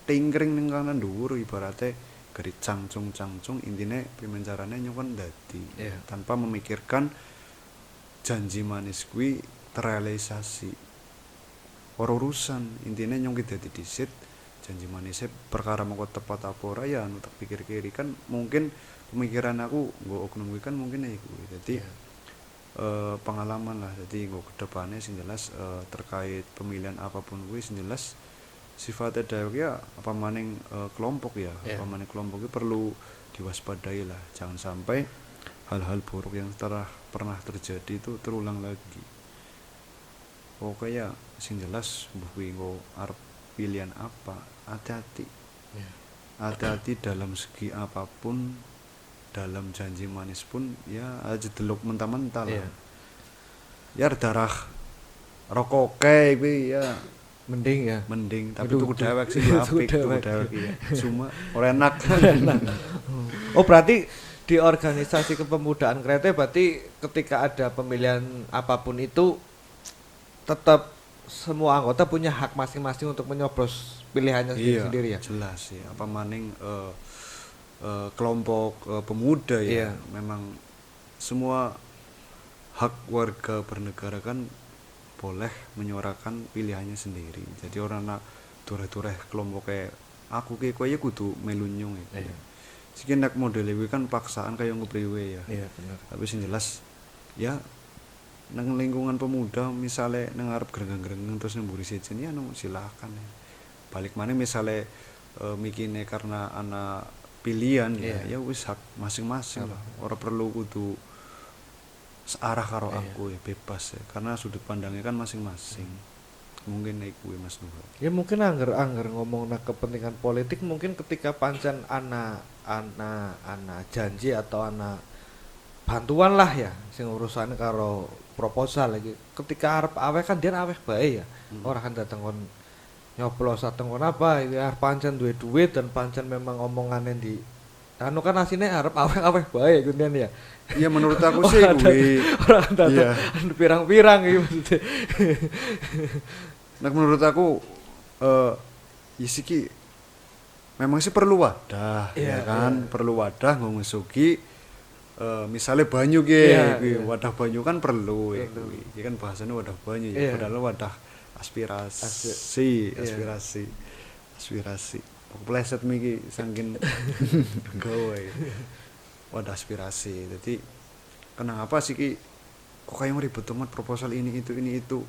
tingkring ning kanan dhuwur ibaratnya gari cangcung intine pimencarane nyuwun dadi tanpa memikirkan janji manis kuwi terrealisasi. Ora urusan intine nyong ki dadi disit janji manisnya perkara mengko tepat apa ora ya anu tak pikir kiri kan mungkin pemikiran aku nggo oknum kuwi kan mungkin ya kuwi. Dadi pengalaman lah. Jadi nggo kedepannya sing jelas terkait pemilihan apapun kuwi sing jelas sifatnya dheweke ya apa maning kelompok ya. Apa maning kelompok itu perlu diwaspadai lah. Jangan sampai hal-hal buruk yang pernah terjadi itu terulang lagi. Pokoknya sing jelas mbuh kuwi nggo arep pilihan apa, hati-hati. Hati-hati dalam segi apapun, dalam janji manis pun ya aja delok mentah-mentah lah. Ya darah rokok kuwi ya mending tapi tuku dewek sih apik tuku dewek ya. Cuma ora enak. Oh berarti di organisasi kepemudaan Krete berarti ketika ada pemilihan apapun itu tetap semua anggota punya hak masing-masing untuk menyoblos pilihannya sendiri ya. Jelas ya. Apa maning kelompok pemuda ya. Memang semua hak warga bernegara kan boleh menyuarakan pilihannya sendiri. Jadi orang nak tureh-tureh kelompok kayak aku ki kowe kudu melu nyung ya. Siki nek modele kuwi kan paksaan kaya ngepriwe ya. Iya bener. Tapi sing jelas ya nang lingkungan pemuda misalnya nang arep grengeng-grengeng terus nemburi sejen ya anu silakan ya. Balik mana misalnya mikine karena anak pilihan ya wis hak masing-masing lah. Ora perlu kudu searah karo aku ya bebas ya karena sudut pandangnya kan masing-masing. Mungkin naik kuwi Mas Nuh. Ya mungkin angger ngomong kepentingan politik mungkin ketika pancen ana janji atau ana bantuan lah ya sing urusan karo proposal lagi ketika arep aweh kan dia aweh bae ya ora kan dateng kon nyoblos ateng kon apa ya arep pancen duwe duit dan pancen memang omongane di anu kan asine arep aweh bae kunden ya Iya menurut aku sih kuwi. ora kan dateng Iya. pirang-pirang iki maksudnya Nah menurut aku ya sih ki memang sih perlu wadah Iya, ya kan, perlu wadah nggo ngesuki misalnya banyu ki, Iya, kuwi iya. wadah banyu kan perlu ya Perlu. kuwi. Iki kan bahasanya wadah banyu Iya. ya, padahal wadah aspirasi, Iya. aspirasi. Pleset miki saking gawe. Wadah aspirasi. Jadi kenapa sih ki kok kayak ribet amat proposal ini itu.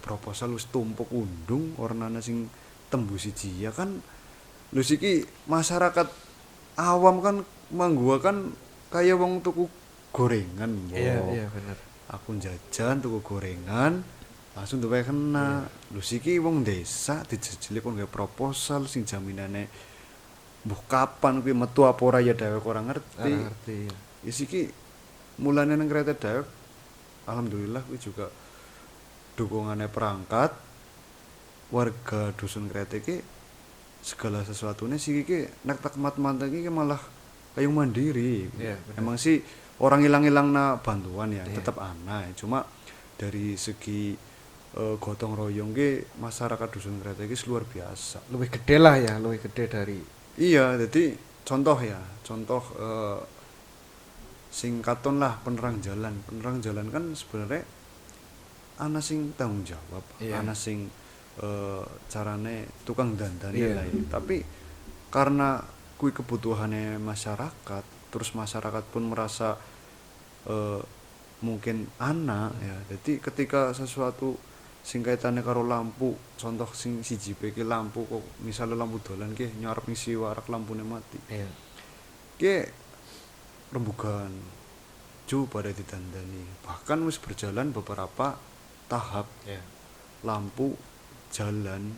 Proposal wis tumpuk undung orang ana sing tembus siji ya kan. Lho siki masyarakat awam kan manggua kan kayak wong tuku gorengan. iya bener Aku jajan tuku gorengan langsung tuwe kena. Lho siki wong desa dijejeli kon gawe proposal sing jaminane mbuh kapan kuwi metu apa ora ya dhewek ora ngerti. ora ngerti ya. Ya siki mulane nang kereta dhewek alhamdulillah kuwi juga dukungannya perangkat warga dusun kereta iki segala sesuatunya sih iki nek tak mat-manteng iki malah kayak mandiri. Iya, bener. Emang sih orang hilang-hilang na bantuan ya Iya. tetap ana cuma dari segi gotong royong ki masyarakat dusun kereta iki luar biasa. lebih gede lah ya lebih gede dari Iya, jadi contoh sing katon lah penerang jalan. Penerang jalan kan sebenarnya ana sing tanggung jawab, Iya. ana sing carane tukang dandani Iya. lah ya. Tapi karena kui kebutuhannya masyarakat, terus masyarakat pun merasa mungkin ana ya. Jadi ketika sesuatu sing kaitane karo lampu, contoh sing siji iki lampu kok misalnya lampu dolan ki nyarep ngisi warak lampune mati. iya Ki rembugan ju pada ditandani. Bahkan wis berjalan beberapa tahap iya lampu jalan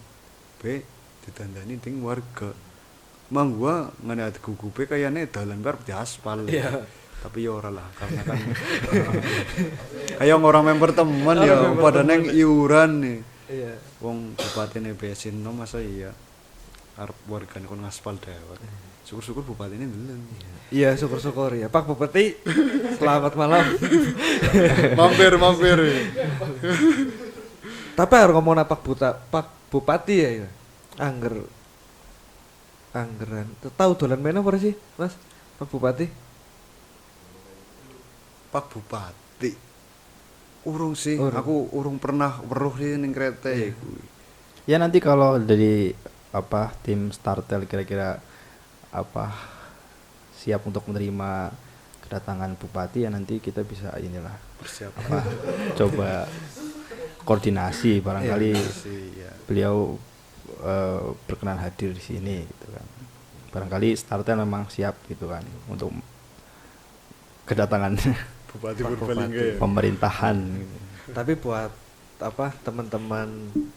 B ditandani ting warga. Mang gua ngene ati gugupe kayane dalan bar di aspal. Iya. Tapi ya ora lah karena kan ayo orang member teman ya Orang member pada temen. neng iuran nih. iya Wong bupatine besin no masa iya arep wargane kon ngaspal dewek. Syukur-syukur bupatine ndeleng. iya syukur-syukur ya Pak Bupati selamat malam mampir. tapi harus ngomong Pak Bupati ya anggeran tahu dolan mana apa sih Mas Pak Bupati Pak Bupati. Urung sih, Urung. aku urung pernah weruh sih ning krete Iya. kuwi. Ya nanti kalau dari apa tim Startel kira-kira apa siap untuk menerima kedatangan bupati ya nanti kita bisa inilah Persiapan apa coba koordinasi barangkali sih ya. beliau berkenan hadir di sini gitu kan. Barangkali Startel memang siap gitu kan untuk kedatangan Bupati Pak Purbalingga ya. pemerintahan gitu. tapi buat apa teman-teman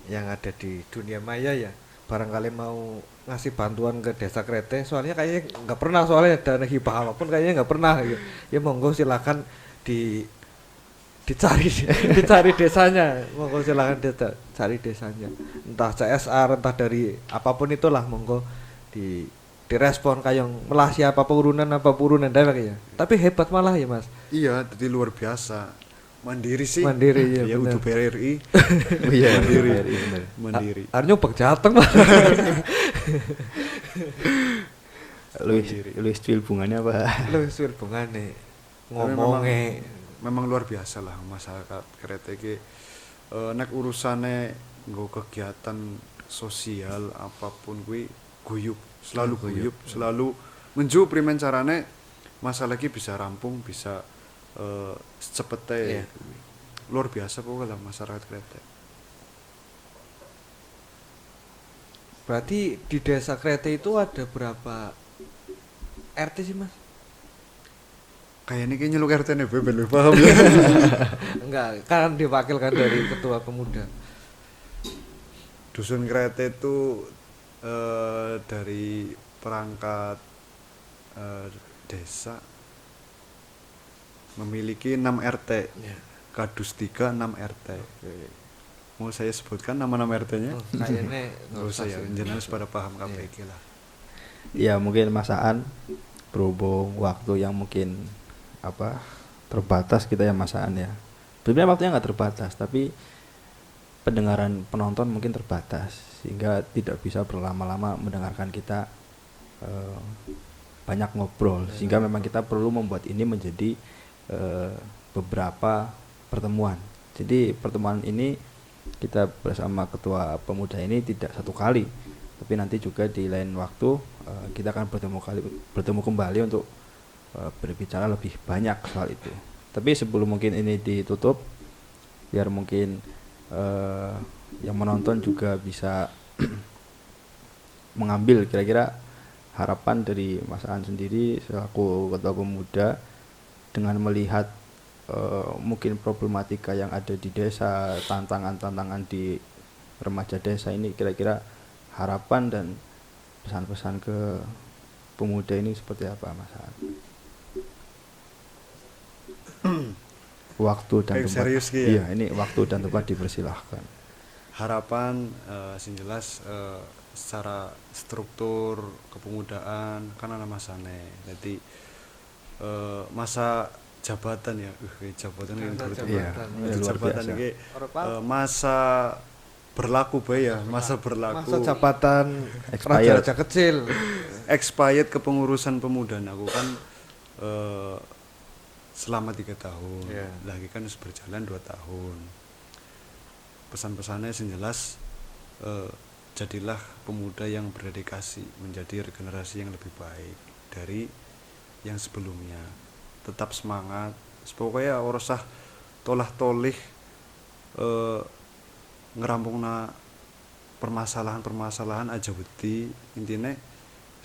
yang ada di dunia maya ya barangkali mau ngasih bantuan ke desa Krete soalnya kayaknya nggak pernah soalnya dana hibah apapun kayaknya nggak pernah gitu. Ya monggo silakan dicari desanya monggo silakan cari desanya entah CSR entah dari apapun itulah monggo direspon kayak melah siapa purunan dewek ya tapi hebat malah ya Mas Iya, jadi luar biasa. Mandiri sih. Mandiri, iya, Ya bener. untuk BRI Oh iya, Mandiri. bener. mandiri. Arnya bek jateng Mas Luis Tuil bunganya apa? lu suwir bungane Tapi ngomongnya memang luar biasa lah masyarakat Krete iki nek urusane nggo kegiatan sosial apapun kuwi guyub, selalu guyub, selalu menju primen carane masalah iki bisa rampung, bisa secepete. Iya. Luar biasa pokoknya lah masyarakat Krete. berarti di desa Krete itu ada berapa RT sih Mas? Kayaknya kayak nyeluk RT bebel paham ya. Enggak, kan diwakilkan dari ketua pemuda. Dusun Krete itu dari perangkat desa memiliki 6 RT. Ya. Kadus 3 6 RT. Mau saya sebutkan nama-nama RT-nya? Kayaknya Nggak usah ya, jenengan pada paham KPK lah. Ya mungkin Mas Aan berhubung waktu yang mungkin terbatas kita ya Mas Aan ya. Sebenarnya waktunya nggak terbatas, tapi pendengaran penonton mungkin terbatas sehingga tidak bisa berlama-lama mendengarkan kita banyak ngobrol, sehingga memang kita perlu membuat ini menjadi beberapa pertemuan. Jadi pertemuan ini kita bersama ketua pemuda ini tidak satu kali, tapi nanti juga di lain waktu kita akan bertemu kembali untuk berbicara lebih banyak soal itu. Tapi sebelum mungkin ini ditutup, biar mungkin yang menonton juga bisa mengambil kira-kira harapan dari Mas Aan sendiri selaku ketua pemuda dengan melihat mungkin problematika yang ada di desa, tantangan-tantangan di remaja desa ini, kira-kira harapan dan pesan-pesan ke pemuda ini seperti apa Mas Aan? Waktu dan tempat. Serius ya? Iya, ini waktu dan tempat dipersilahkan. Harapan sing jelas secara struktur kepemudaan kan ana masane. Jadi masa jabatan ya, jabatan yang jabatan ini masa berlaku bae ya, masa berlaku. Masa jabatan Expired. raja kecil. Expired kepengurusan pemuda aku kan selama 3 tahun. Lagi kan harus berjalan 2 tahun. Pesan-pesannya yang jelas jadilah pemuda yang berdedikasi menjadi regenerasi yang lebih baik dari yang sebelumnya. Tetap semangat, pokoknya ora usah tolah-tolih ngerampungna permasalahan-permasalahan aja wedi. Intine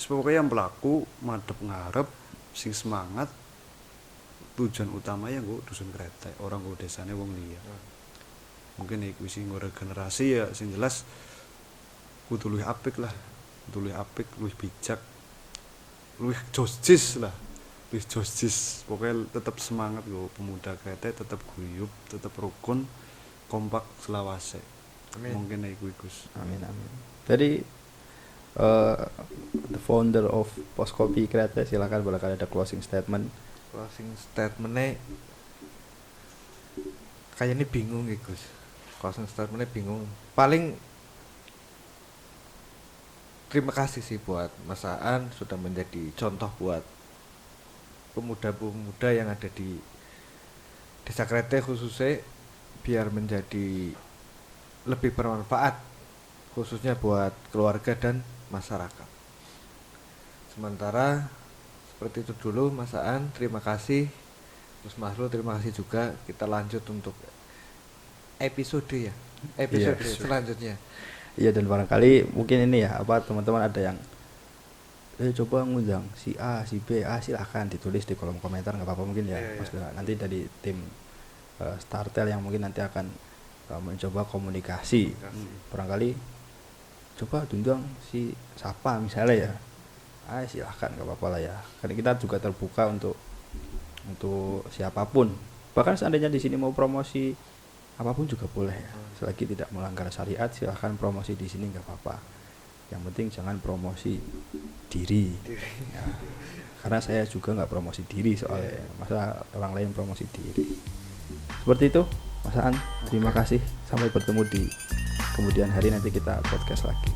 pokoknya yang pelaku madep ngarep sing semangat. Tujuan utama ya nggo dusun Krete, orang nggo desane wong liya. Mungkin iku sing regenerasi ya sing jelas kudu luwih apik lah. Kudu luwih apik, luwih bijak. Luwih josjis lah. Luwih josjis. Pokoknya tetap semangat nggo pemuda Krete, tetap guyub, tetap rukun, kompak selawase. Amin. Mungkin iku Gus. Amin amin. Jadi the founder of Poskopi Krete, silakan barangkali ada closing statement. Closing statementnya kayaknya bingung ya Gus. Closing statementnya bingung. Paling terima kasih sih buat Mas Aan sudah menjadi contoh buat pemuda-pemuda yang ada di Desa Krete khususnya, biar menjadi lebih bermanfaat khususnya buat keluarga dan masyarakat. Sementara seperti itu dulu Mas Aan, terima kasih. Terus Mas Rul, terima kasih juga. Kita lanjut untuk episode selanjutnya. Iya, dan barangkali mungkin ini ya teman-teman ada yang coba ngundang si A, si B, silahkan ditulis di kolom komentar, nggak apa-apa mungkin ya. Mas nanti dari tim Startel yang mungkin nanti akan mencoba komunikasi. Barangkali coba diundang si siapa misalnya ya. Silahkan, nggak apa-apa lah ya. Karena kita juga terbuka untuk siapapun. Bahkan seandainya di sini mau promosi apapun juga boleh ya. Selagi tidak melanggar syariat, silahkan promosi di sini nggak apa-apa. Yang penting jangan promosi diri. Ya. Karena saya juga nggak promosi diri soalnya. Masa orang lain promosi diri. Seperti itu, Mas Aan. Terima kasih. Sampai bertemu di kemudian hari, nanti kita podcast lagi.